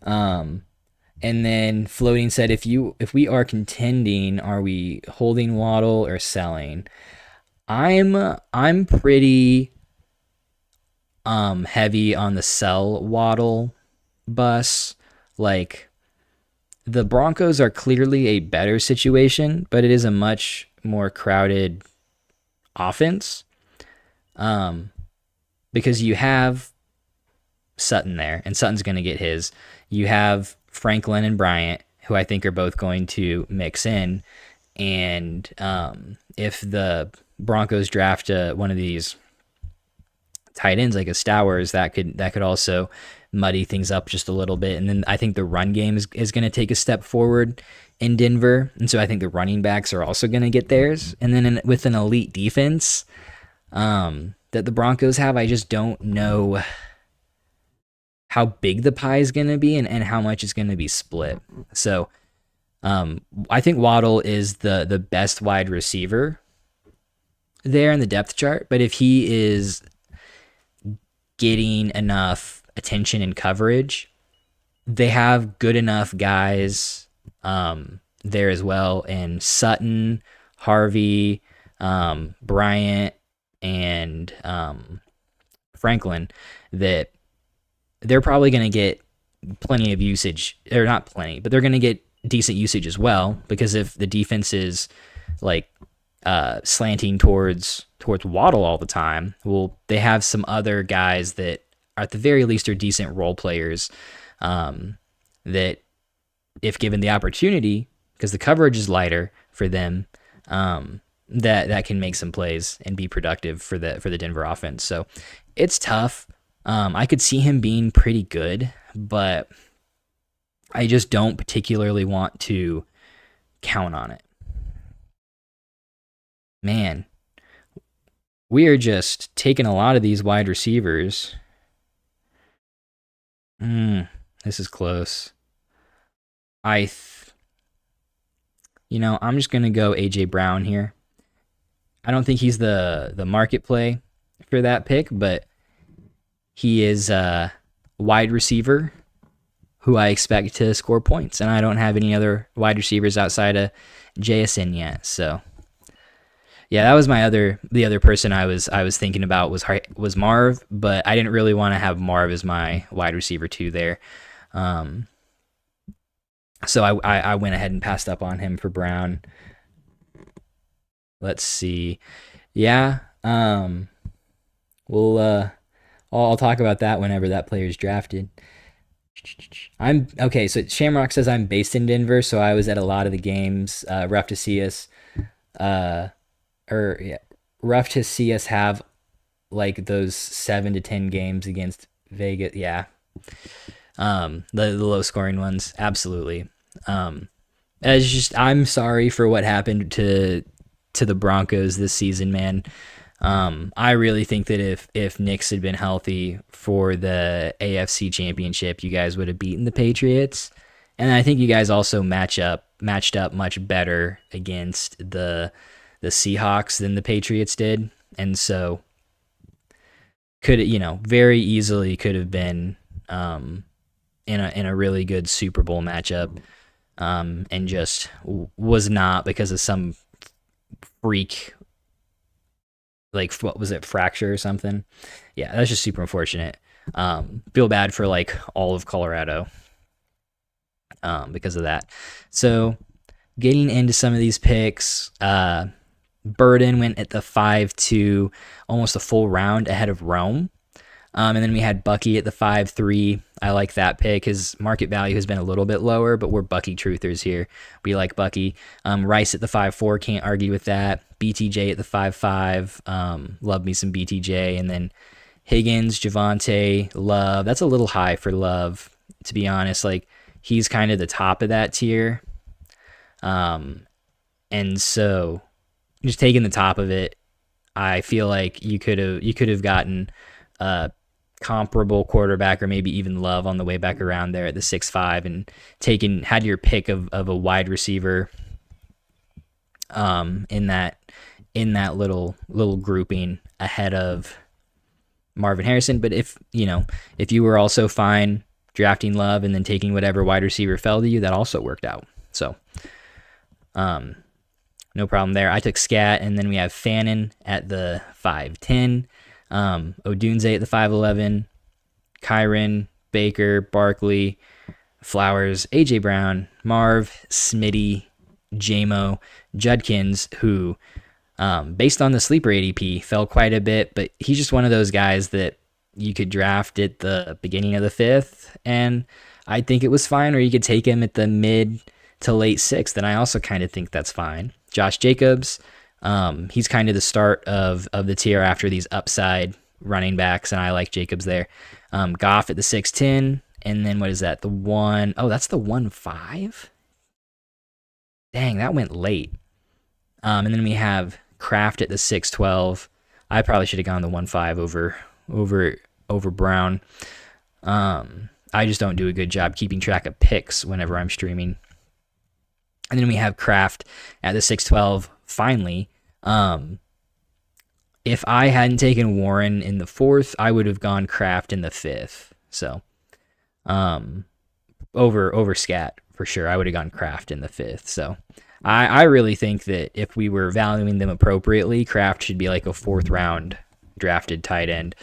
And then Floating said, if we are contending, are we holding Waddle or selling? I'm pretty heavy on the sell Waddle bus. Like, the Broncos are clearly a better situation, but it is a much more crowded offense. Because you have Sutton there, and Sutton's going to get his. You have Franklin and Bryant, who I think are both going to mix in. And if the Broncos draft one of these tight ends like a Stowers, that could also muddy things up just a little bit. And then I think the run game is going to take a step forward in Denver, and so I think the running backs are also going to get theirs. And then with an elite defense that the Broncos have, I just don't know how big the pie is going to be and how much is going to be split. So I think Waddle is the best wide receiver there in the depth chart, but if he is getting enough attention and coverage, they have good enough guys there as well, and Sutton, Harvey, Bryant, and Franklin, that they're probably going to get plenty of usage, or not plenty, but they're going to get decent usage as well, because if the defense is like slanting towards Waddle all the time, well, they have some other guys that at the very least are decent role players that, if given the opportunity, because the coverage is lighter for them, that can make some plays and be productive for the Denver offense. So it's tough. I could see him being pretty good, but I just don't particularly want to count on it. Man, we are just taking a lot of these wide receivers. This is close. I'm just going to go A.J. Brown here. I don't think he's the market play for that pick, but he is a wide receiver who I expect to score points, and I don't have any other wide receivers outside of JSN yet. So, yeah, that was the other person I was thinking about was Marv, but I didn't really want to have Marv as my wide receiver 2 there. So I went ahead and passed up on him for Brown. Let's see. Yeah. I'll talk about that whenever that player is drafted. I'm okay. So Shamrock says I'm based in Denver, so I was at a lot of the games. Rough to see us have like those 7 to 10 games against Vegas. Yeah. The low scoring ones. Absolutely. I'm sorry for what happened to the Broncos this season, man. I really think that if Knicks had been healthy for the AFC Championship, you guys would have beaten the Patriots. And I think you guys also matched up much better against the Seahawks than the Patriots did. And so very easily could have been in a really good Super Bowl matchup, and just was not because of some freak, like, what was it, fracture or something. Yeah, that's just super unfortunate. Feel bad for like all of Colorado because of that. So getting into some of these picks, Burden went at the 5-2, almost a full round ahead of Rome. And then we had Bucky at the 5-3. I like that pick. His market value has been a little bit lower, but we're Bucky truthers here. We like Bucky. Rice at the 5-4, can't argue with that. BTJ at the 5-5. Love me some BTJ. And then Higgins, Javonte, Love. That's a little high for Love, to be honest. Like, he's kind of the top of that tier. And so just taking the top of it, I feel like you could have gotten comparable quarterback, or maybe even Love on the way back around there at the 6-5, and had your pick of a wide receiver in that little grouping ahead of Marvin Harrison. But if you were also fine drafting Love and then taking whatever wide receiver fell to you, that also worked out. So no problem there. I took Scat, and then we have Fannin at the 5-10. Odunze at the 5-11, Kyron, Baker, Barkley, Flowers, AJ Brown, Marv, Smitty, JMO, Judkins, who Based on the sleeper ADP, fell quite a bit, but he's just one of those guys that you could draft at the beginning of the 5th, and I think it was fine, or you could take him at the mid to late 6th, and I also kind of think that's fine. Josh Jacobs, he's kind of the start of the tier after these upside running backs, and I like Jacobs there. Goff at the 6'10", and then what is that? That's the 1.5? Dang, that went late. And then we have Kraft at the 6'12". I probably should have gone the 1.5 over Brown. I just don't do a good job keeping track of picks whenever I'm streaming. And then we have Kraft at the 6'12". Finally, if I hadn't taken Warren in the 4th, I would have gone Kraft in the 5th. So, over Scat for sure. I would have gone Kraft in the 5th. So, I really think that if we were valuing them appropriately, Kraft should be like a 4th round drafted tight end.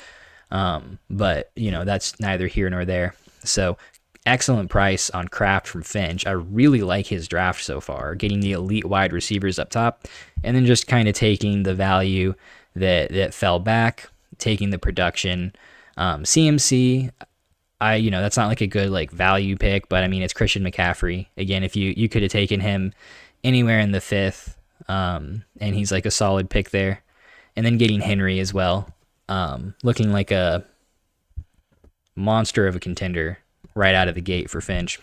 But that's neither here nor there. So, excellent price on Kraft from Finch. I really like his draft so far, getting the elite wide receivers up top, and then just kind of taking the value that fell back, taking the production. CMC, that's not like a good like value pick, but I mean it's Christian McCaffrey. Again, if you could have taken him anywhere in the 5th, and he's like a solid pick there. And then getting Henry as well, looking like a monster of a contender right out of the gate for Finch.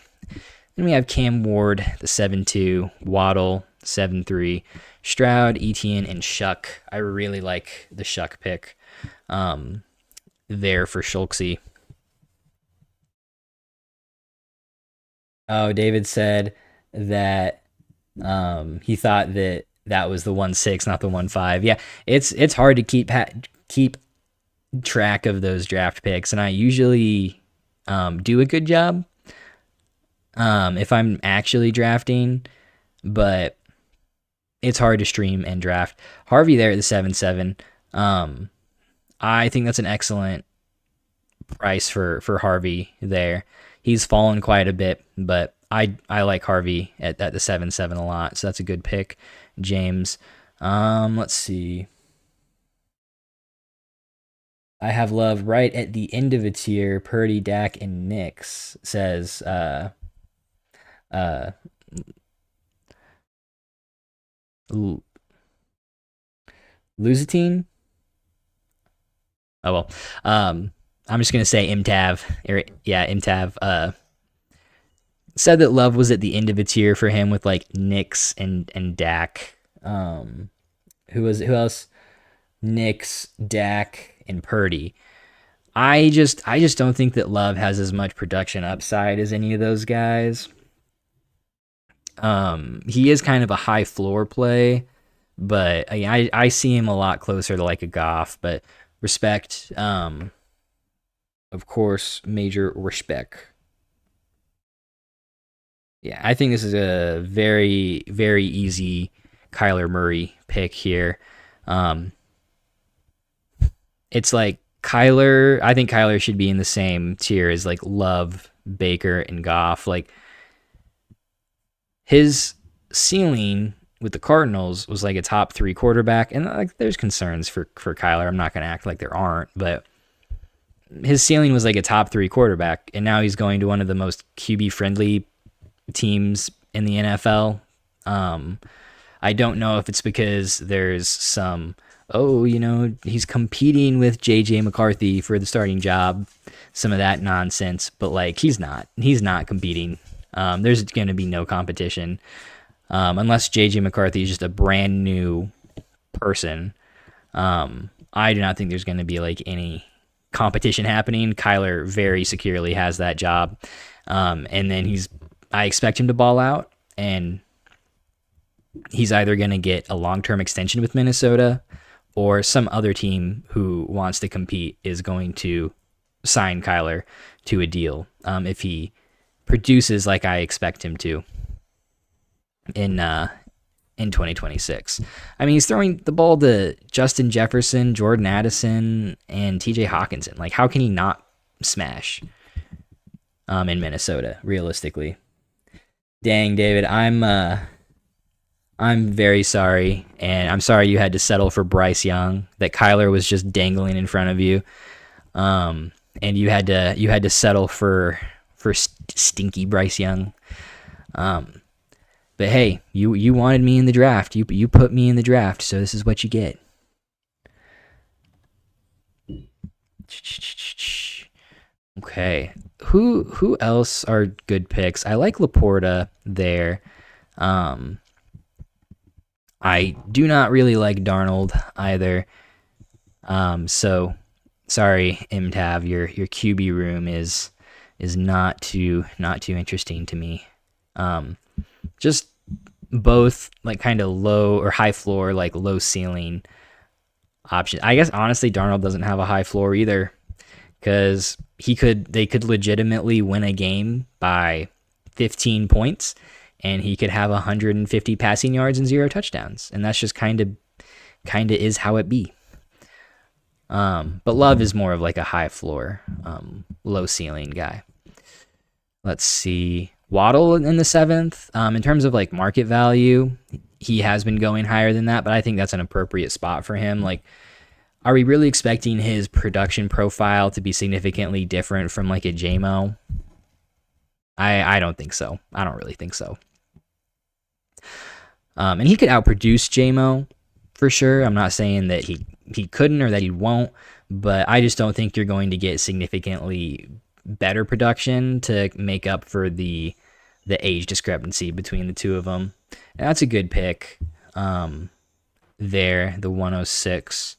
Then we have Cam Ward, the 7.2, Waddle, 7.3, Stroud, Etienne, and Shuck. I really like the Shuck pick there for Schultzy. Oh, David said that he thought that was the 1.6, not the 1.5. Yeah, it's hard to keep track of those draft picks, and I usually do a good job if I'm actually drafting, but it's hard to stream and draft. Harvey there at the 7.7. I think that's an excellent price for Harvey there. He's fallen quite a bit, but I like Harvey at the 7.7 a lot, so that's a good pick. James, let's see. I have Love right at the end of a tier. Purdy, Dak, and Knicks says Luzatine. Oh well. I'm just gonna say Imtav. Imtav. Said that Love was at the end of a tier for him with like Knicks and Dak. Who else? Knicks, Dak, and Purdy. I just don't think that Love has as much production upside as any of those guys. He is kind of a high floor play, but I see him a lot closer to like a Goff, but respect, of course, major respect. Yeah, I think this is a very, very easy Kyler Murray pick here. It's like I think Kyler should be in the same tier as like Love, Baker, and Goff. Like his ceiling with the Cardinals was like a top 3 quarterback, and like there's concerns for Kyler. I'm not gonna act like there aren't, but his ceiling was like a top 3 quarterback, and now he's going to one of the most QB friendly teams in the NFL. I don't know if it's because there's some he's competing with JJ McCarthy for the starting job, some of that nonsense, but like he's not competing. There's going to be no competition unless JJ McCarthy is just a brand new person. I do not think there's going to be like any competition happening. Kyler very securely has that job, and then I expect him to ball out, and he's either going to get a long-term extension with Minnesota, or some other team who wants to compete is going to sign Kyler to a deal if he produces like I expect him to in 2026. I mean, he's throwing the ball to Justin Jefferson, Jordan Addison, and TJ Hawkinson. Like, how can he not smash in Minnesota, realistically? Dang, David, I'm very sorry, and I'm sorry you had to settle for Bryce Young. That Kyler was just dangling in front of you, and you had to settle for stinky Bryce Young. Um, but hey, you wanted me in the draft. You put me in the draft, so this is what you get. Okay, who else are good picks? I like Laporta there. Um, I do not really like Darnold either. So sorry, MTav, your QB room is not too interesting to me. Um, just both like kind of low or high floor, like low ceiling options. I guess honestly, Darnold doesn't have a high floor either because they could legitimately win a game by 15 points, and he could have 150 passing yards and 0 touchdowns, and that's just kind of is how it be. But Love is more of like a high floor, low ceiling guy. Let's see. Waddle in the seventh. In terms of like market value, he has been going higher than that, but I think that's an appropriate spot for him. Like, are we really expecting his production profile to be significantly different from like a JMO? I don't think so. I don't really think so. And he could outproduce JMO for sure. I'm not saying that he couldn't or that he won't, but I just don't think you're going to get significantly better production to make up for the age discrepancy between the two of them. And that's a good pick. There, the 106.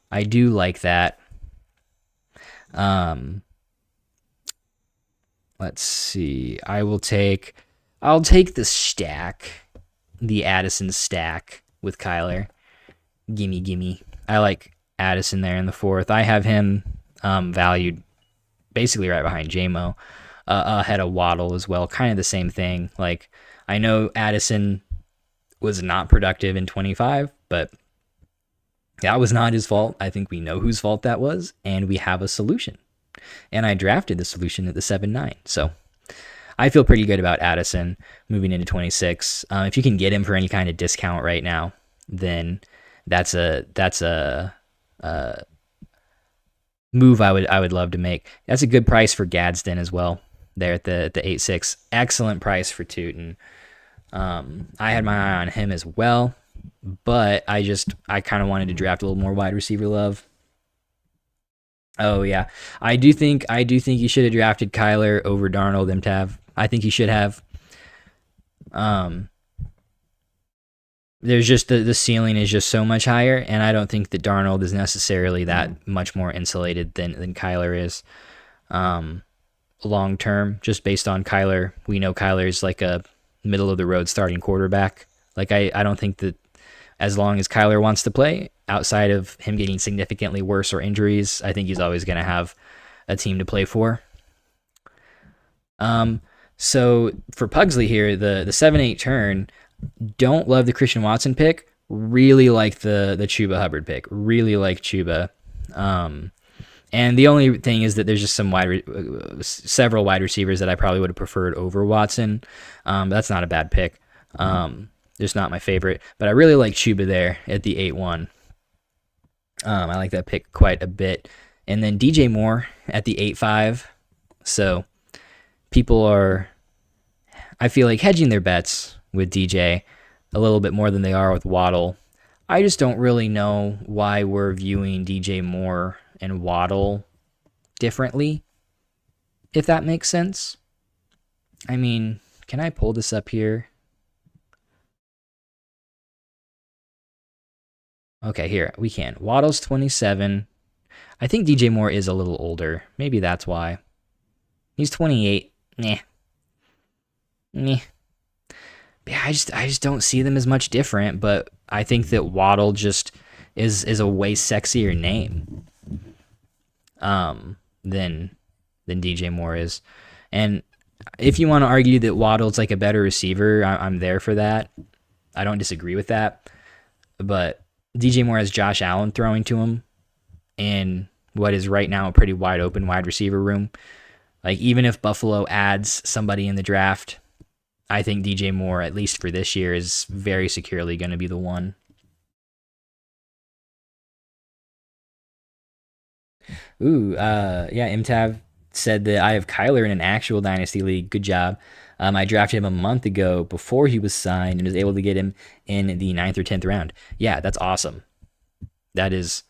I do like that. Let's see. I'll take the stack, the Addison stack with Kyler. Gimme. I like Addison there in the fourth. I have him valued basically right behind JMO, ahead of Waddle as well. Kind of the same thing. Like, I know Addison was not productive in 25, but that was not his fault. I think we know whose fault that was, and we have a solution. And I drafted the solution at the 7-9. So I feel pretty good about Addison moving into 26. If you can get him for any kind of discount right now, then that's a move I would love to make. That's a good price for Gadsden as well. There at the 8-6, excellent price for Tootin. I had my eye on him as well, but I kind of wanted to draft a little more wide receiver love. Oh yeah, I do think you should have drafted Kyler over Darnold, MTav. I think you should have. There's just the ceiling is just so much higher, and I don't think that Darnold is necessarily that much more insulated than Kyler is. Long term, just based on Kyler, we know Kyler is like a middle of the road starting quarterback. Like I don't think that as long as Kyler wants to play, outside of him getting significantly worse or injuries, I think he's always going to have a team to play for. So for Pugsley here, the 7-8 turn, don't love the Christian Watson pick. Really like the Chuba Hubbard pick. Really like Chuba. And the only thing is that there's just several wide receivers that I probably would have preferred over Watson. That's not a bad pick. Just not my favorite. But I really like Chuba there at the 8-1. I like that pick quite a bit. And then DJ Moore at the 8-5. So people are, I feel like, hedging their bets with DJ a little bit more than they are with Waddle. I just don't really know why we're viewing DJ Moore and Waddle differently, if that makes sense. I mean, can I pull this up here? Okay, here, we can. Waddle's 27. I think DJ Moore is a little older. Maybe that's why. He's 28. Nah. Yeah, I just don't see them as much different, but I think that Waddle just is a way sexier name than DJ Moore is. And if you want to argue that Waddle's like a better receiver, I'm there for that. I don't disagree with that. But DJ Moore has Josh Allen throwing to him in what is right now a pretty wide open wide receiver room. Like, even if Buffalo adds somebody in the draft, I think DJ Moore, at least for this year, is very securely going to be the one. Ooh, yeah, MTav said that I have Kyler in an actual Dynasty League. Good job. I drafted him a month ago before he was signed and was able to get him in the 9th or 10th round. Yeah, that's awesome. That is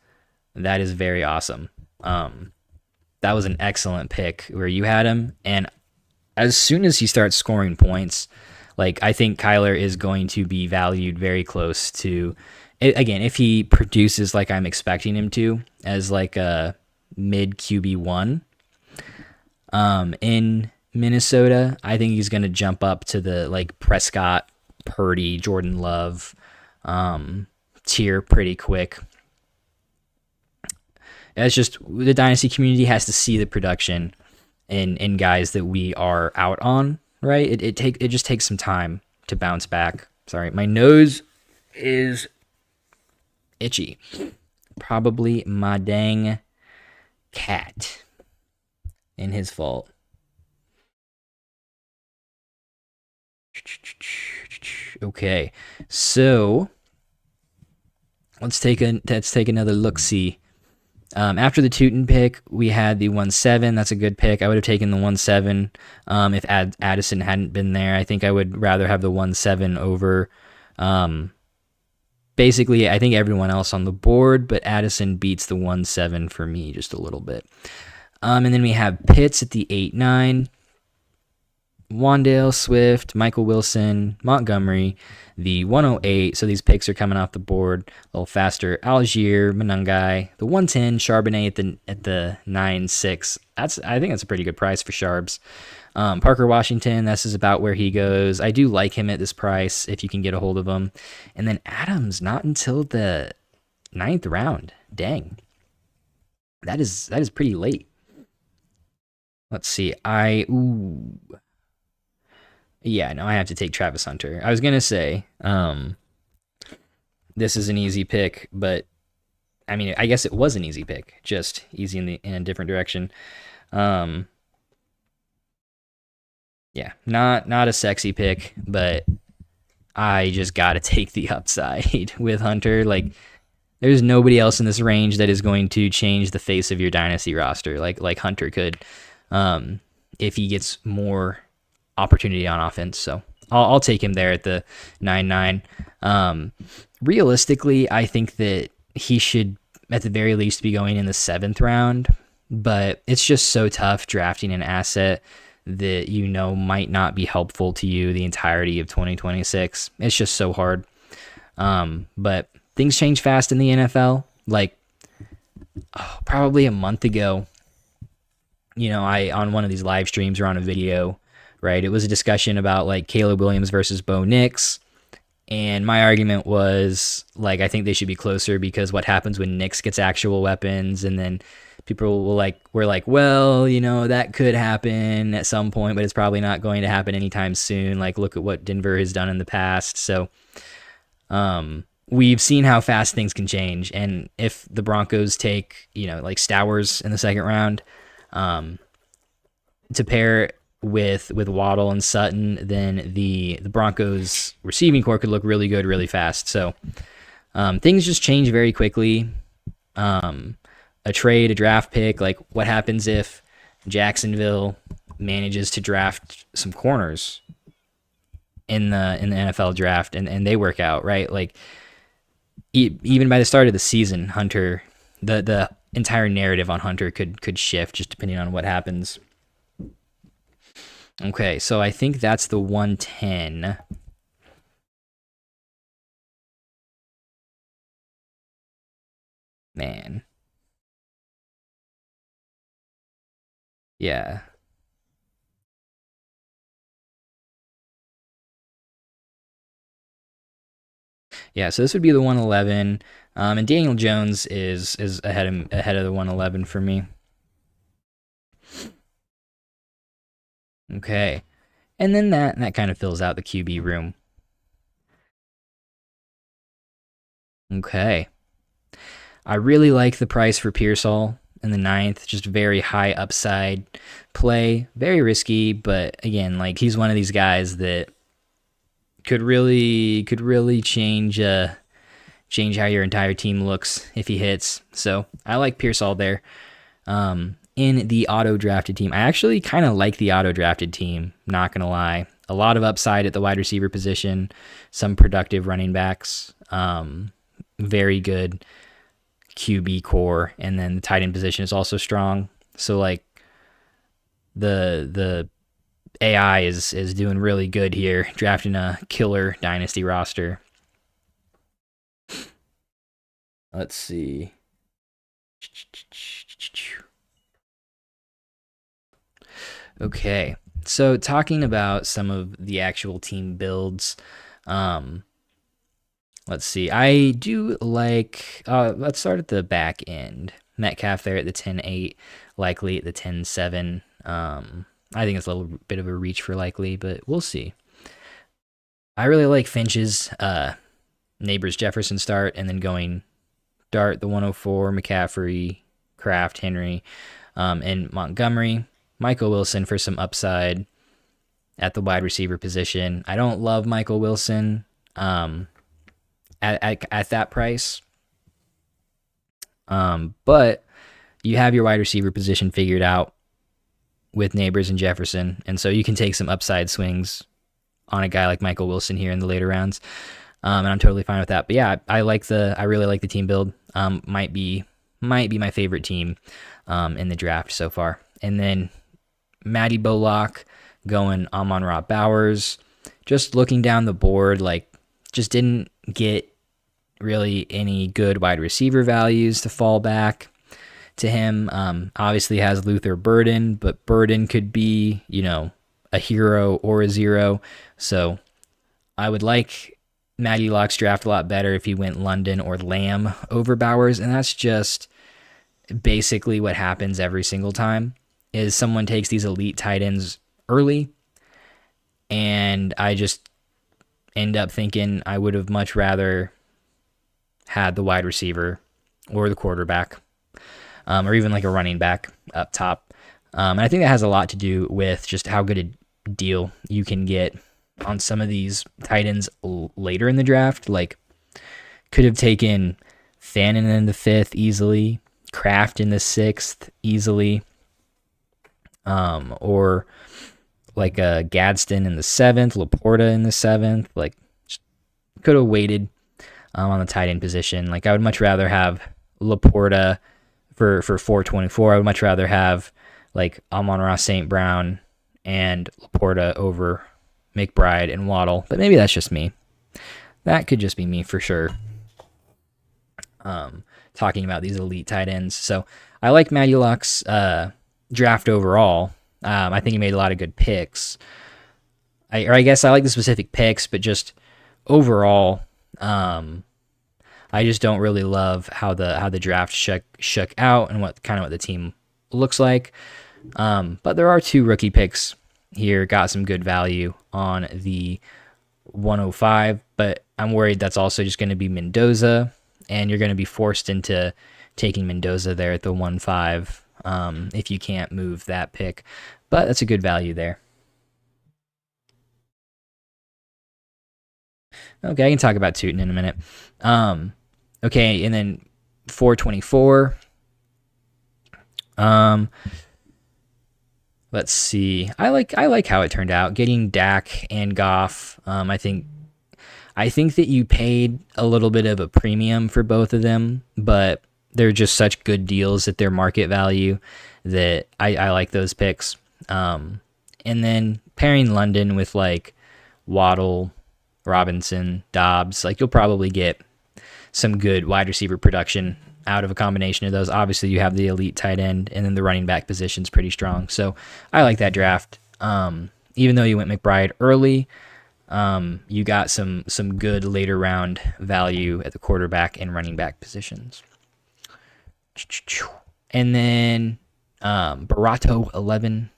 very awesome. That was an excellent pick where you had him, and as soon as he starts scoring points, like I think Kyler is going to be valued very close to, again, if he produces like I'm expecting him to, as like a mid QB1 in Minnesota, I think he's going to jump up to the like Prescott, Purdy, Jordan Love tier pretty quick. It's just the Dynasty community has to see the production in guys that we are out on, right? It just takes some time to bounce back. Sorry, my nose is itchy. Probably my dang cat and his fault. Okay, so let's take another look. See, after the Tootin pick, we had the 1-7. That's a good pick. I would have taken the 1-7 if Addison hadn't been there. I think I would rather have the 1-7 over. Basically, I think everyone else on the board, but Addison beats the 1-7 for me just a little bit. And then we have Pitts at the 8-9. Wandale, Swift, Michael Wilson, Montgomery, the 108. So these picks are coming off the board a little faster. Algier, Monangai, the 110, Charbonnet at the 9-6. I think that's a pretty good price for Sharbs. Parker Washington, this is about where he goes. I do like him at this price if you can get a hold of him. And then Adams, not until the 9th round. Dang. That is pretty late. Let's see. Yeah, no, I have to take Travis Hunter. I was going to say, this is an easy pick, but I mean, I guess it was an easy pick, just easy in a different direction. Yeah, not a sexy pick, but I just got to take the upside with Hunter. Like, there's nobody else in this range that is going to change the face of your dynasty roster like Hunter could, if he gets more opportunity on offense. So I'll take him there at the 9-9. Realistically, I think that he should at the very least be going in the 7th round, but it's just so tough drafting an asset that might not be helpful to you the entirety of 2026. It's just so hard. But things change fast in the NFL. Like, probably a month ago, I on one of these live streams or on a video, right? It was a discussion about like Caleb Williams versus Bo Nix. And my argument was like, I think they should be closer because what happens when Nix gets actual weapons? And then people were like, well, that could happen at some point, but it's probably not going to happen anytime soon. Like, look at what Denver has done in the past. So, we've seen how fast things can change. And if the Broncos take, like Stowers in the 2nd round, to pair with Waddle and Sutton, then the Broncos receiving core could look really good really fast. So things just change very quickly. A trade, a draft pick, like what happens if Jacksonville manages to draft some corners in the NFL draft and they work out, right? Like even by the start of the season, Hunter, the entire narrative on Hunter could shift just depending on what happens. Okay, so I think that's the 110. Man. Yeah. Yeah, so this would be the 111. And Daniel Jones is ahead of the 111 for me. Okay. And then that kind of fills out the QB room. Okay. I really like the price for Pearsall in the 9th. Just very high upside play. Very risky, but again, like he's one of these guys that could really change how your entire team looks if he hits. So I like Pearsall there. In the auto drafted team, I actually kind of like the auto drafted team, not gonna lie. A lot of upside at the wide receiver position, some productive running backs, very good QB core, and then the tight end position is also strong. So like the AI is doing really good here, drafting a killer dynasty roster. Let's see. Okay, so talking about some of the actual team builds, um, let's see. I do like. Let's start at the back end. Metcalf there at the 10-8, likely at the 10-7. I think it's a little bit of a reach for likely, but we'll see. I really like Finch's Neighbors Jefferson start, and then going Dart the 104, McCaffrey, Kraft, Henry, and Montgomery. Michael Wilson for some upside at the wide receiver position. I don't love Michael Wilson at that price, but you have your wide receiver position figured out with Neighbors and Jefferson, and so you can take some upside swings on a guy like Michael Wilson here in the later rounds, and I'm totally fine with that. But yeah, I really like the team build. Might be my favorite team in the draft so far. And then Matty Bullock going Amon-Ra Bowers. Just looking down the board, like just didn't get really any good wide receiver values to fall back to him. Obviously has Luther Burden, but Burden could be, a hero or a zero. So I would like Matty Locke's draft a lot better if he went London or Lamb over Bowers, and that's just basically what happens every single time. Is someone takes these elite tight ends early, and I just end up thinking I would have much rather had the wide receiver or the quarterback, or even like a running back up top. And I think that has a lot to do with just how good a deal you can get on some of these tight ends later in the draft. Like, could have taken Fannin in the 5th easily, Kraft in the 6th easily, or like a Gadsden in the 7th, Laporta in the 7th. Like, could have waited on the tight end position. Like, I would much rather have Laporta for 424. I would much rather have like Amon-Ra St. Brown and Laporta over McBride and Waddle. But maybe that's just me. That could just be me for sure. Talking about these elite tight ends. So I like Matty Locke's draft overall. I think he made a lot of good picks. I guess I like the specific picks, but just overall, I just don't really love how the draft shook out and what the team looks like. But there are 2 rookie picks here, got some good value on the 105, but I'm worried that's also just going to be Mendoza, and you're going to be forced into taking Mendoza there at the 1-5 if you can't move that pick. But that's a good value there. Okay, I can talk about Tootin in a minute. Okay, and then 424. Let's see. I like how it turned out. Getting Dak and Goff. I think that you paid a little bit of a premium for both of them, but they're just such good deals at their market value that I like those picks. And then pairing London with like Waddle, Robinson, Dobbs, like you'll probably get some good wide receiver production out of a combination of those. Obviously, you have the elite tight end, and then the running back position's pretty strong. So I like that draft. Even though you went McBride early, you got some good later round value at the quarterback and running back positions. And then Barato 11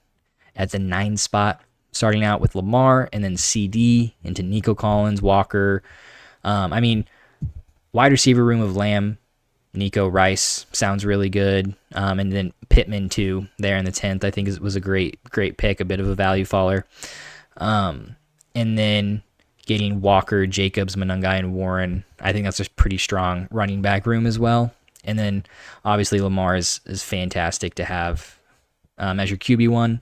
at the 9 spot, starting out with Lamar, and then CD into Nico Collins, Walker. Wide receiver room of Lamb, Nico, Rice sounds really good. And then Pittman too there in the 10th, I think was a great pick, a bit of a value faller. And then getting Walker, Jacobs, Monungai, and Warren. I think that's a pretty strong running back room as well. And then obviously Lamar is fantastic to have as your QB1.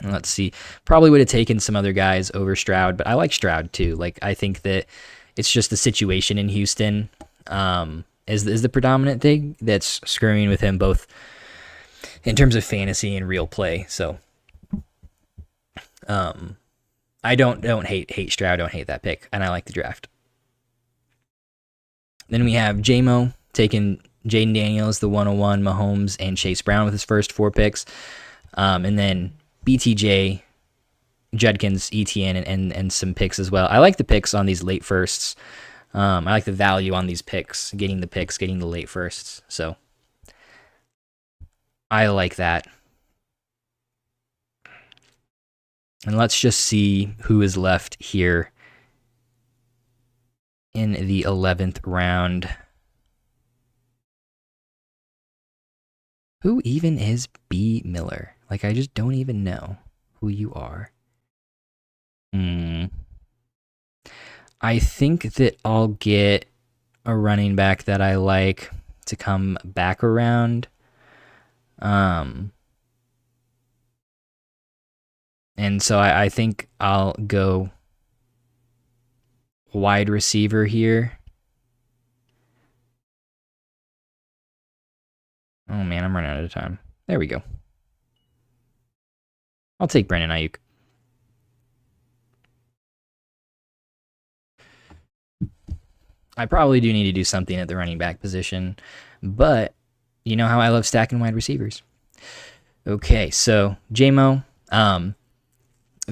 And let's see. Probably would have taken some other guys over Stroud, but I like Stroud too. Like, I think that it's just the situation in Houston is the predominant thing that's screwing with him, both in terms of fantasy and real play. So I don't hate Stroud, don't hate that pick, and I like the draft. Then we have JMO taking Jaden Daniels, the 101, Mahomes, and Chase Brown with his first 4 picks. And then BTJ, Judkins, ETN, and some picks as well. I like the picks on these late firsts. I like the value on these picks, getting the late firsts. So I like that. And let's just see who is left here in the 11th round. Who even is B. Miller? Like, I just don't even know who you are. I think that I'll get a running back that I like to come back around. And so I think I'll go wide receiver here. Oh man, I'm running out of time. There we go. I'll take Brandon Ayuk. I probably do need to do something at the running back position, but you know how I love stacking wide receivers. Okay, so JMO, the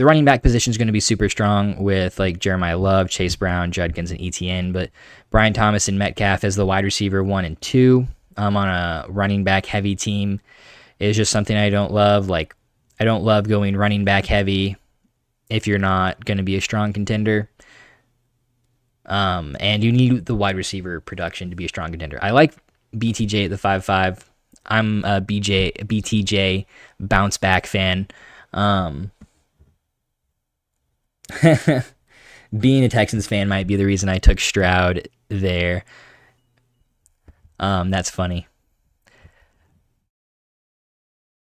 running back position is going to be super strong with like Jeremiah Love, Chase Brown, Judkins, and ETN, but Brian Thomas and Metcalf as the wide receiver 1 and 2 on a running back heavy team is just something I don't love. Like, I don't love going running back heavy if you're not going to be a strong contender. And you need the wide receiver production to be a strong contender. I like BTJ at the 5-5. I'm a BTJ bounce back fan. Being a Texans fan might be the reason I took Stroud there. That's funny.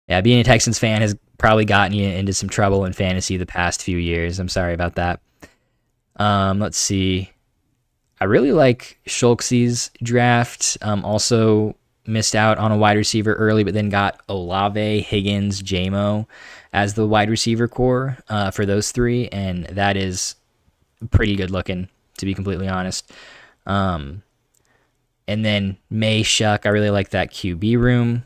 Yeah, being a Texans fan has probably gotten you into some trouble in fantasy the past few years. I'm sorry about that. Let's see. I really like Schultze's draft. Also missed out on a wide receiver early, but then got Olave, Higgins, JMO as the wide receiver core for those 3, and that is pretty good looking, to be completely honest. And then May Shuck, I really like that QB room.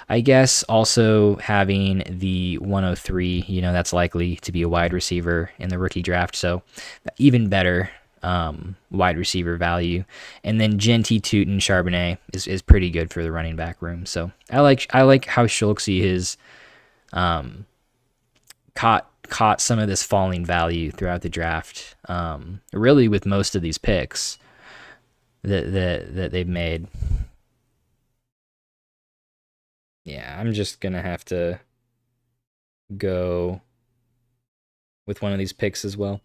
I guess also having the 103, that's likely to be a wide receiver in the rookie draft, so even better wide receiver value. And then Genty, Tootin, Charbonnet is pretty good for the running back room. So I like how Schultze has caught some of this falling value throughout the draft. Really, with most of these picks that they've made. Yeah, I'm just gonna have to go with one of these picks as well.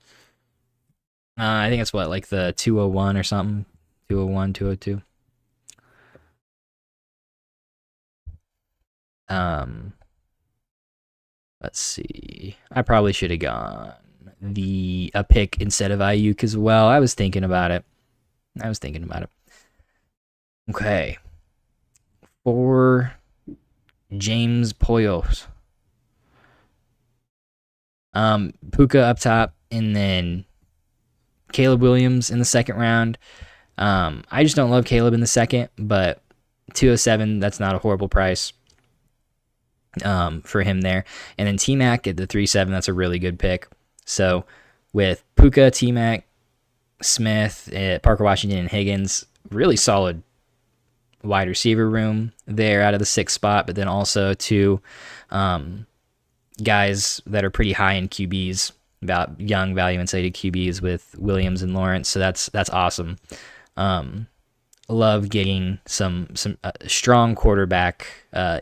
I think it's like the 201 or something. 201, 202. Let's see. I probably should have gone a pick instead of Ayuk as well. I was thinking about it. Okay. For James Poyos. Puka up top, and then Caleb Williams in the second round. I just don't love Caleb in the second, but 207, that's not a horrible price for him there. And then T-Mac at the 3-7, that's a really good pick. So with Puka, T-Mac, Smith, Parker Washington, and Higgins, really solid wide receiver room there out of the 6th spot, but then also 2 guys that are pretty high in QBs, about young value insulated QBs with Williams and Lawrence. So that's awesome. Love getting some strong quarterback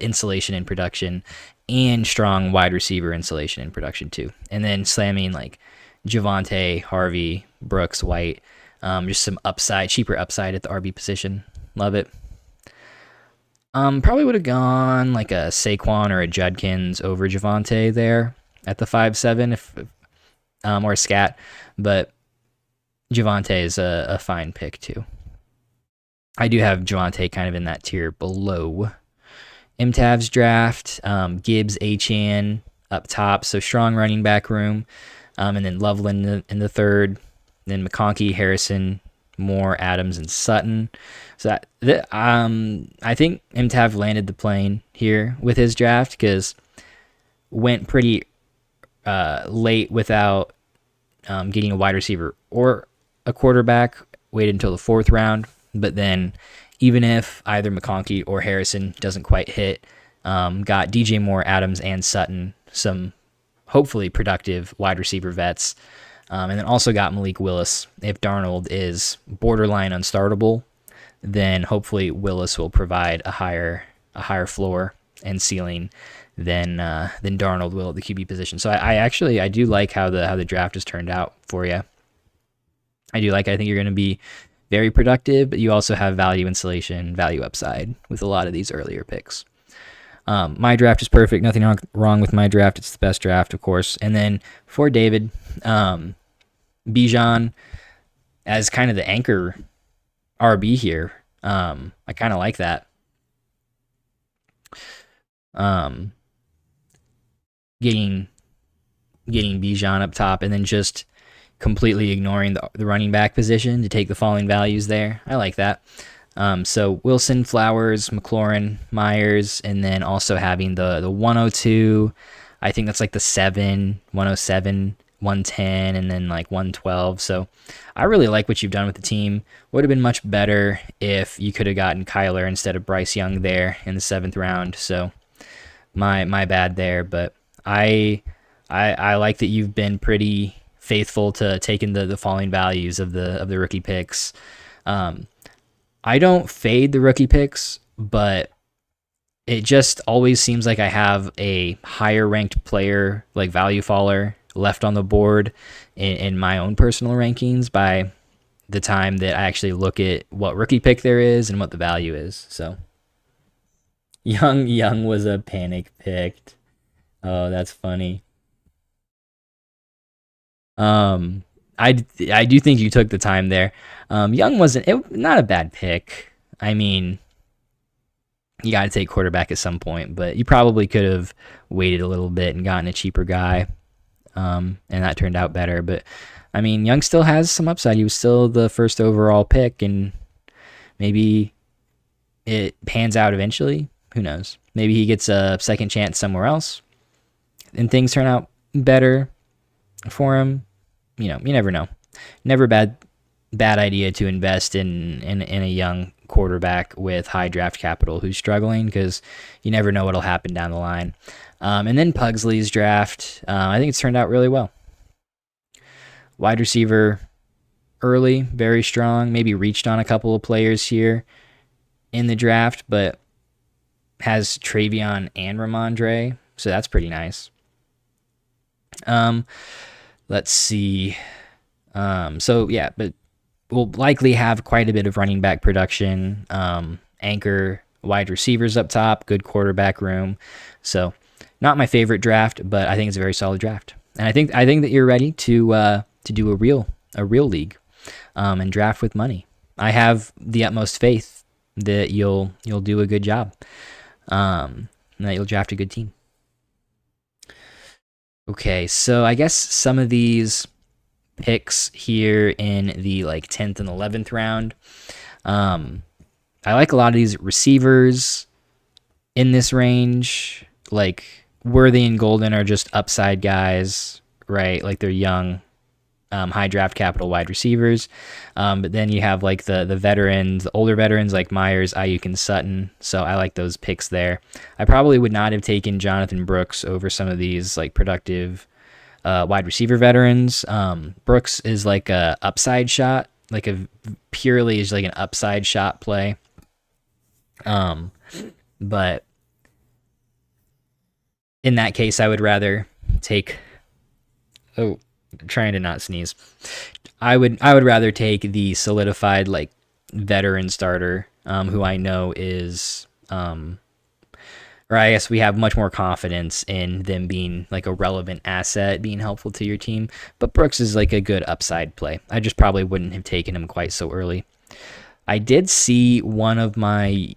insulation in production and strong wide receiver insulation in production too. And then slamming like Javonte, Harvey, Brooks, White. Just some upside, cheaper upside at the RB position. Love it. Probably would have gone like a Saquon or a Judkins over Javonte there at the 5-7 if or a Scat, but Javonte is a fine pick too. I do have Javonte kind of in that tier below. MTAV's draft, Gibbs, Achane up top, so strong running back room, and then Loveland in the third, then McConkey, Harrison, Moore, Adams, and Sutton. So I think MTAV landed the plane here with his draft because went pretty late without getting a wide receiver or a quarterback. Waited until the 4th round, but then even if either McConkey or Harrison doesn't quite hit, got DJ Moore, Adams, and Sutton, some hopefully productive wide receiver vets. And then also got Malik Willis. If Darnold is borderline unstartable, then hopefully Willis will provide a higher floor and ceiling than Darnold will at the QB position. So I do like how the draft has turned out for you. I think you're going to be very productive, but you also have value insulation, value upside with a lot of these earlier picks. My draft is perfect. Nothing wrong with my draft. It's the best draft, of course. And then for David, Bijan as kind of the anchor RB here. I kind of like that. Getting Bijan up top and then just completely ignoring the running back position to take the falling values there. I like that. So Wilson, Flowers, McLaurin, Myers, and then also having the 102. I think that's like the 7, 107, 110, and then like 112. So I really like what you've done with the team. Would have been much better if you could have gotten Kyler instead of Bryce Young there in the 7th round. So my bad there, but I like that you've been pretty faithful to taking the falling values of the rookie picks. I don't fade the rookie picks, but it just always seems like I have a higher ranked player, like value faller, left on the board in my own personal rankings by the time that I actually look at what rookie pick there is and what the value is. So Young was a panic picked. Oh, that's funny. I do think you took the time there. Young not a bad pick. I mean, you got to take quarterback at some point, but you probably could have waited a little bit and gotten a cheaper guy, and that turned out better. But I mean, Young still has some upside. He was still the first overall pick, and maybe it pans out eventually. Who knows? Maybe he gets a second chance somewhere else, and things turn out better for him. You never know. Never bad idea to invest in a young quarterback with high draft capital who's struggling, because you never know what'll happen down the line. And then Pugsley's draft, I think it's turned out really well. Wide receiver early, very strong. Maybe reached on a couple of players here in the draft, but has Travion and Ramondre, so that's pretty nice. Let's see. So yeah, but we'll likely have quite a bit of running back production, anchor wide receivers up top, good quarterback room. So not my favorite draft, but I think it's a very solid draft. And I think that you're ready to do a real league, and draft with money. I have the utmost faith that you'll do a good job, and that you'll draft a good team. Okay, so I guess some of these picks here in the 10th and 11th round, I like a lot of these receivers in this range. Like Worthy and Golden are just upside guys, right? Like they're young, high draft capital wide receivers. But then you have the veterans, the older veterans like Myers, Ayuk, and Sutton. So I like those picks there. I probably would not have taken Jonathan Brooks over some of these productive wide receiver veterans. Brooks is like a upside shot, purely is an upside shot play. But in that case, I would rather take trying to not sneeze. I would rather take the solidified like veteran starter, who I know is, or I guess we have much more confidence in them being like a relevant asset, being helpful to your team. But Brooks is like a good upside play. I just probably wouldn't have taken him quite so early. I did see one of my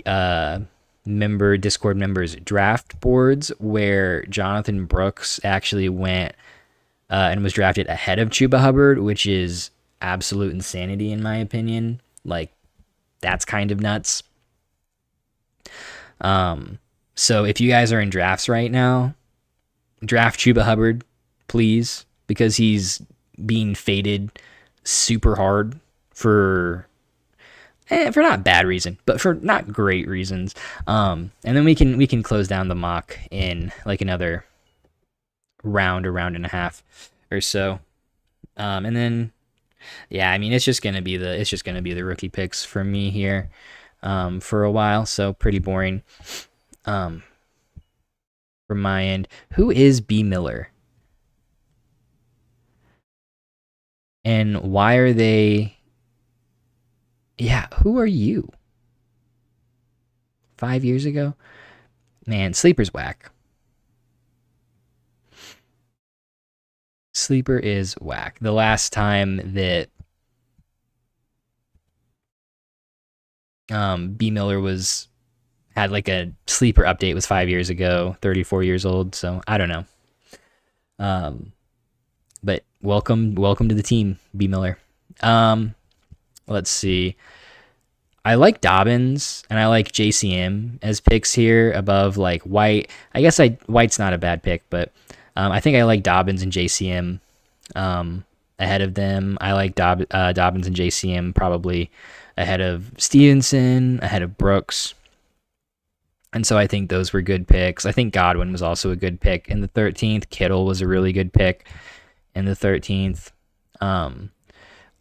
Discord members draft boards where Jonathan Brooks actually went and was drafted ahead of Chuba Hubbard, which is absolute insanity in my opinion. Like, that's kind of nuts. So if you guys are in drafts right now, draft Chuba Hubbard, please, because he's being faded super hard for not bad reason, but for not great reasons. And then we can close down the mock in like another round and a half or so. And then yeah, I mean it's just gonna be the rookie picks for me here for a while. So pretty boring. From my end. Who is B Miller? And why are they? Yeah, who are you? 5 years ago? Man, Sleeper's whack. Sleeper is whack. The last time that B Miller had like a sleeper update was 5 years ago, 34 years old, so I don't know. But welcome to the team, B Miller. Let's see. I like Dobbins and I like JCM as picks here above like White. I guess White's not a bad pick, but I think I like Dobbins and JCM ahead of them. I like Dobbins and JCM probably ahead of Stevenson, ahead of Brooks. And so I think those were good picks. I think Godwin was also a good pick in the 13th. Kittle was a really good pick in the 13th.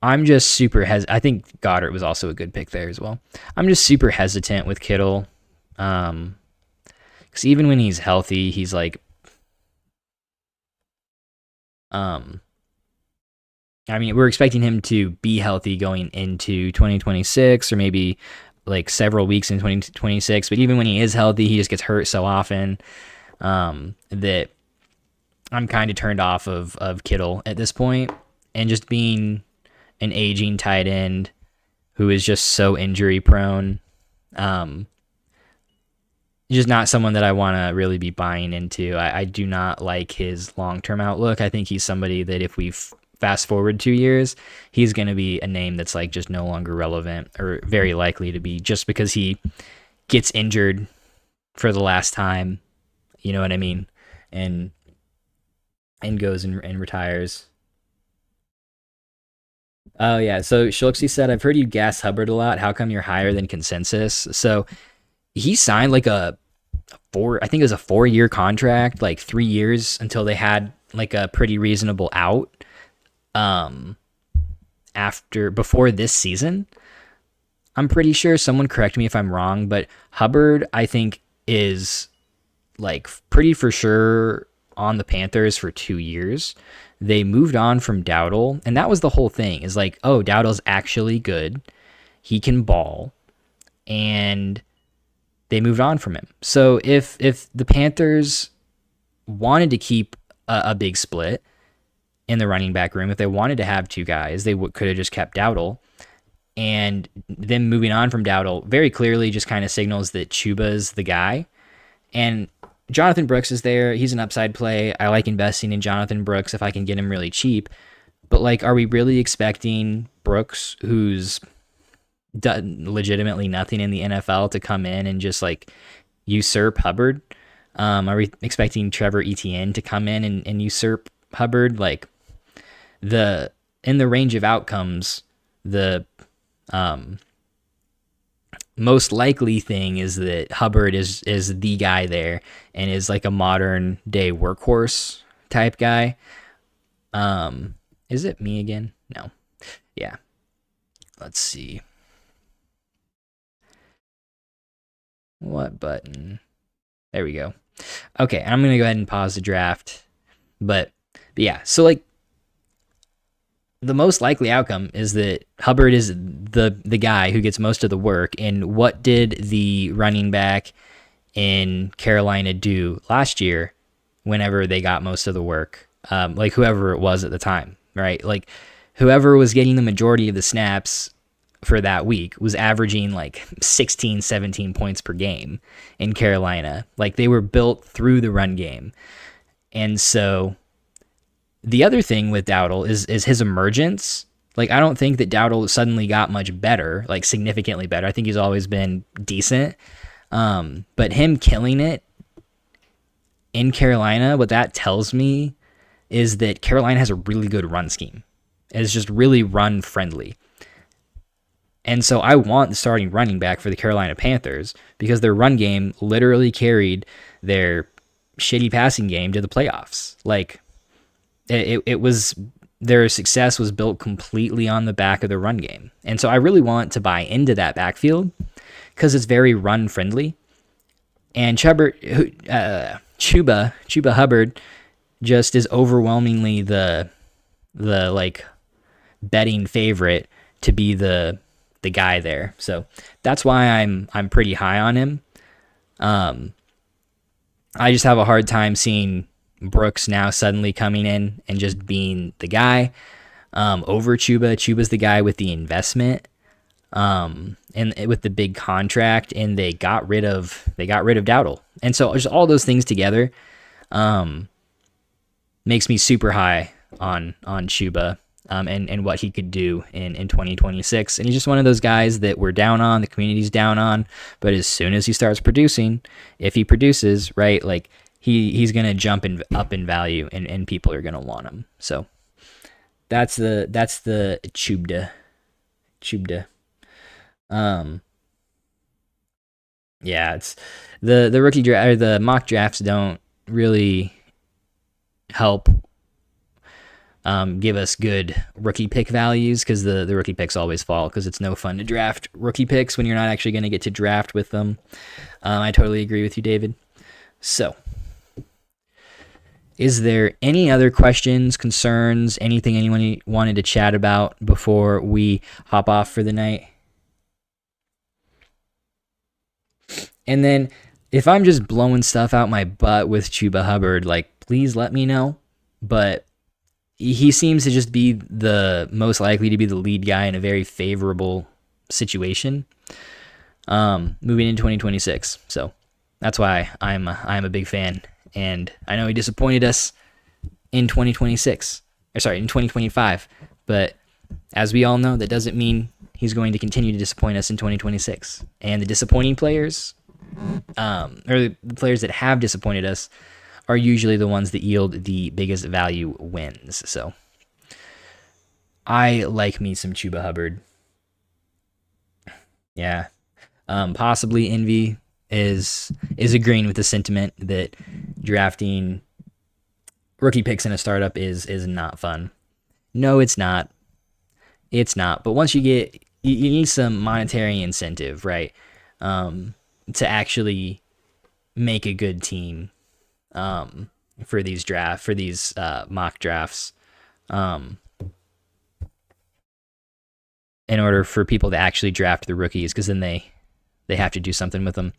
I'm just super I think Goddard was also a good pick there as well. I'm just super hesitant with Kittle. Because even when he's healthy, he's like... I mean, we're expecting him to be healthy going into 2026 or maybe like several weeks in 2026. But even when he is healthy, he just gets hurt so often that I'm kind of turned off of Kittle at this point. And just being an aging tight end who is just so injury prone, just not someone that I want to really be buying into. I do not like his long-term outlook. I think he's somebody that if we fast forward 2 years, he's going to be a name that's like just no longer relevant or very likely to be, just because he gets injured for the last time, you know what I mean? And goes and retires. Oh yeah, so Shulksy said, I've heard you gas Hubbard a lot. How come you're higher than consensus? So he signed like I think it was a 4-year contract, like 3 years until they had like a pretty reasonable out before this season. I'm pretty sure, someone correct me if I'm wrong, but Hubbard I think is like pretty for sure on the Panthers for 2 years. They moved on from Dowdle, and that was the whole thing, is like, oh, Dowdle's actually good, he can ball, and they moved on from him. So if the Panthers wanted to keep a big split in the running back room, if they wanted to have two guys, they could have just kept Dowdle. And then moving on from Dowdle very clearly just kind of signals that Chuba's the guy. And Jonathan Brooks is there. He's an upside play. I like investing in Jonathan Brooks if I can get him really cheap. But like, are we really expecting Brooks, who's done legitimately nothing in the NFL, to come in and just like usurp Hubbard? Are we expecting Trevor Etienne to come in and usurp Hubbard? Like, in the range of outcomes, the most likely thing is that Hubbard is the guy there and is like a modern day workhorse type guy. Is it me again? No. Yeah. Let's see. What button? There we go. Okay, I'm going to go ahead and pause the draft. But yeah, so like, the most likely outcome is that Hubbard is the guy who gets most of the work. And what did the running back in Carolina do last year whenever they got most of the work? Like whoever it was at the time, right? Like whoever was getting the majority of the snaps for that week was averaging like 16, 17 points per game in Carolina. Like they were built through the run game. And so the other thing with Dowdle is his emergence. Like I don't think that Dowdle suddenly got much better, like significantly better. I think he's always been decent. But him killing it in Carolina, what that tells me is that Carolina has a really good run scheme. It's just really run friendly. And so I want the starting running back for the Carolina Panthers because their run game literally carried their shitty passing game to the playoffs. Like it was, their success was built completely on the back of the run game. And so I really want to buy into that backfield because it's very run friendly. And Chuba Hubbard just is overwhelmingly the like betting favorite to be the guy there. So that's why I'm pretty high on him. I just have a hard time seeing Brooks now suddenly coming in and just being the guy over Chuba. Chuba's the guy with the investment and with the big contract, and they got rid of Dowdle. And so just all those things together makes me super high on Chuba. And what he could do in 2026. And he's just one of those guys that we're down on, the community's down on, but as soon as he starts producing, if he produces, right, like he's going to jump up in value and people are going to want him. So that's the Chubda. Yeah, it's the rookie draft, or the mock drafts don't really help give us good rookie pick values because the rookie picks always fall because it's no fun to draft rookie picks when you're not actually going to get to draft with them. I totally agree with you, David. So, is there any other questions, concerns, anything anyone wanted to chat about before we hop off for the night? And then, if I'm just blowing stuff out my butt with Chuba Hubbard, like, please let me know. But he seems to just be the most likely to be the lead guy in a very favorable situation moving into 2026. So that's why I'm a big fan. And I know he disappointed us in 2026. Or sorry, in 2025. But as we all know, that doesn't mean he's going to continue to disappoint us in 2026. And the disappointing players, or the players that have disappointed us, are usually the ones that yield the biggest value wins. So I like me some Chuba Hubbard. Yeah. Possibly Envy is agreeing with the sentiment that drafting rookie picks in a startup is not fun. No, it's not. It's not. But once you need some monetary incentive, right? To actually make a good team for these mock drafts, in order for people to actually draft the rookies, because then they have to do something with them.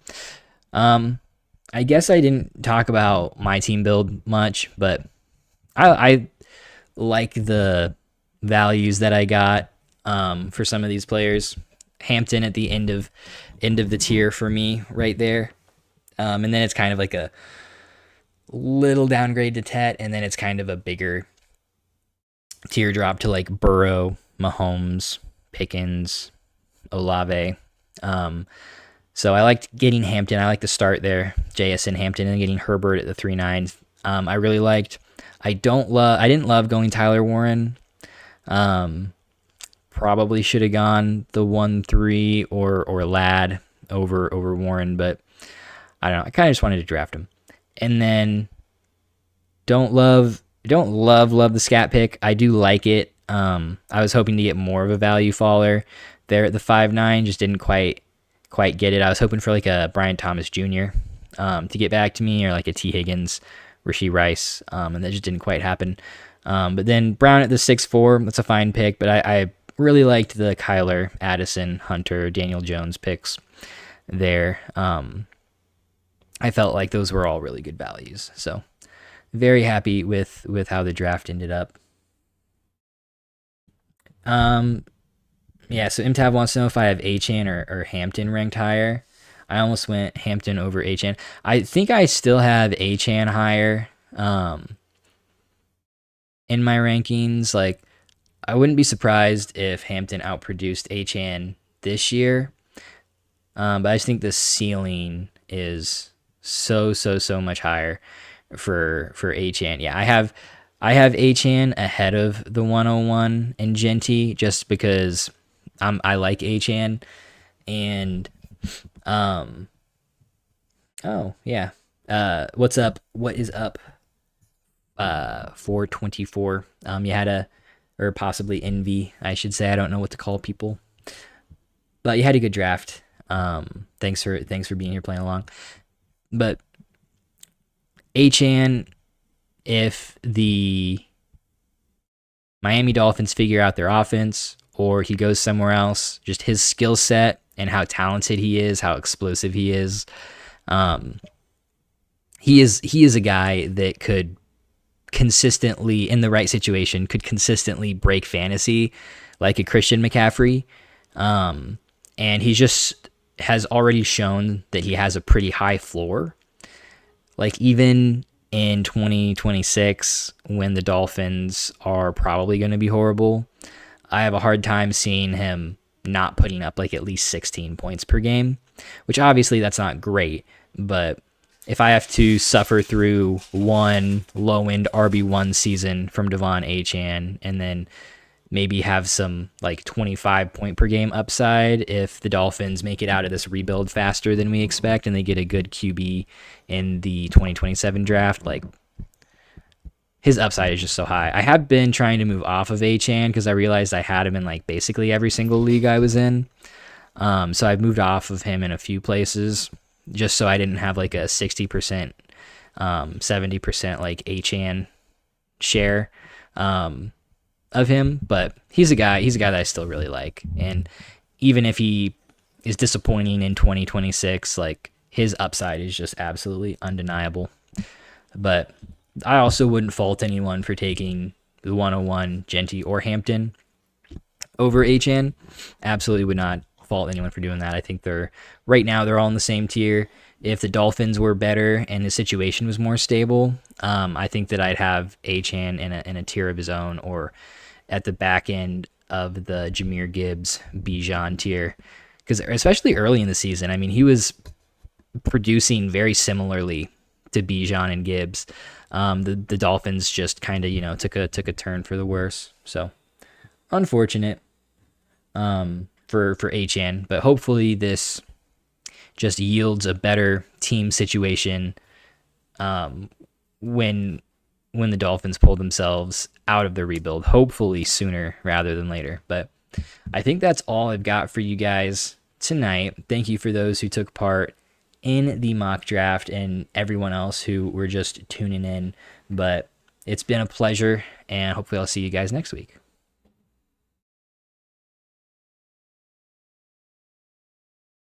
I guess I didn't talk about my team build much, but I like the values that I got for some of these players. Hampton at the end of the tier for me right there, and then it's kind of like a little downgrade to Tet, and then it's kind of a bigger teardrop to like Burrow, Mahomes, Pickens, Olave. So I liked getting Hampton. I like the start there, JSN Hampton, and getting Herbert at the 3.9. I really liked. I didn't love going Tyler Warren. Probably should have gone the 1-3 or Ladd over Warren, but I don't know. I kind of just wanted to draft him. And then don't love the scat pick. I do like it. I was hoping to get more of a value faller there at the 5.9. Just didn't quite get it. I was hoping for like a Brian Thomas Jr. To get back to me, or like a T. Higgins, Rashee Rice, and that just didn't quite happen. But then Brown at the 6'4", that's a fine pick, but I really liked the Kyler, Addison, Hunter, Daniel Jones picks there. I felt like those were all really good values. So very happy with how the draft ended up. Yeah, so MTAV wants to know if I have Achane or Hampton ranked higher. I almost went Hampton over Achane. I think I still have Achane higher in my rankings. Like, I wouldn't be surprised if Hampton outproduced Achane this year. But I just think the ceiling is so much higher for Achane. Yeah, I have Achane ahead of the 101 and Genty just because I like Achane. And oh yeah, what's up? What is up? 424. You had or possibly Envy, I should say. I don't know what to call people, but you had a good draft. Thanks for being here playing along. But Achane, if the Miami Dolphins figure out their offense or he goes somewhere else, just his skill set and how talented he is, how explosive he is, he is a guy that could consistently, in the right situation, could consistently break fantasy like a Christian McCaffrey. And he just has already shown that he has a pretty high floor. Like, even in 2026, when the Dolphins are probably going to be horrible, I have a hard time seeing him not putting up like at least 16 points per game, which obviously that's not great, but if I have to suffer through one low-end RB1 season from Devon Achane and then maybe have some like 25 point per game upside if the Dolphins make it out of this rebuild faster than we expect and they get a good QB in the 2027 draft, like, his upside is just so high. I have been trying to move off of Achane because I realized I had him in like basically every single league I was in. So I've moved off of him in a few places just so I didn't have like a 60%, 70% like Achane share of him. But he's a guy that I still really like. And even if he is disappointing in 2026, like, his upside is just absolutely undeniable. But I also wouldn't fault anyone for taking the 101, Genty, or Hampton over Achane. Absolutely would not fault anyone for doing that. I think right now they're all in the same tier. If the Dolphins were better and the situation was more stable, I think that I'd have Achane in a tier of his own, or at the back end of the Jahmyr Gibbs, Bijan tier. Because especially early in the season, I mean, he was producing very similarly to Bijan and Gibbs. The Dolphins just kind of, took a turn for the worse. So unfortunate for Achane, but hopefully this just yields a better team situation when the Dolphins pull themselves out of the rebuild, hopefully sooner rather than later. But I think that's all I've got for you guys tonight. Thank you for those who took part in the mock draft and everyone else who were just tuning in. But it's been a pleasure, and hopefully I'll see you guys next week.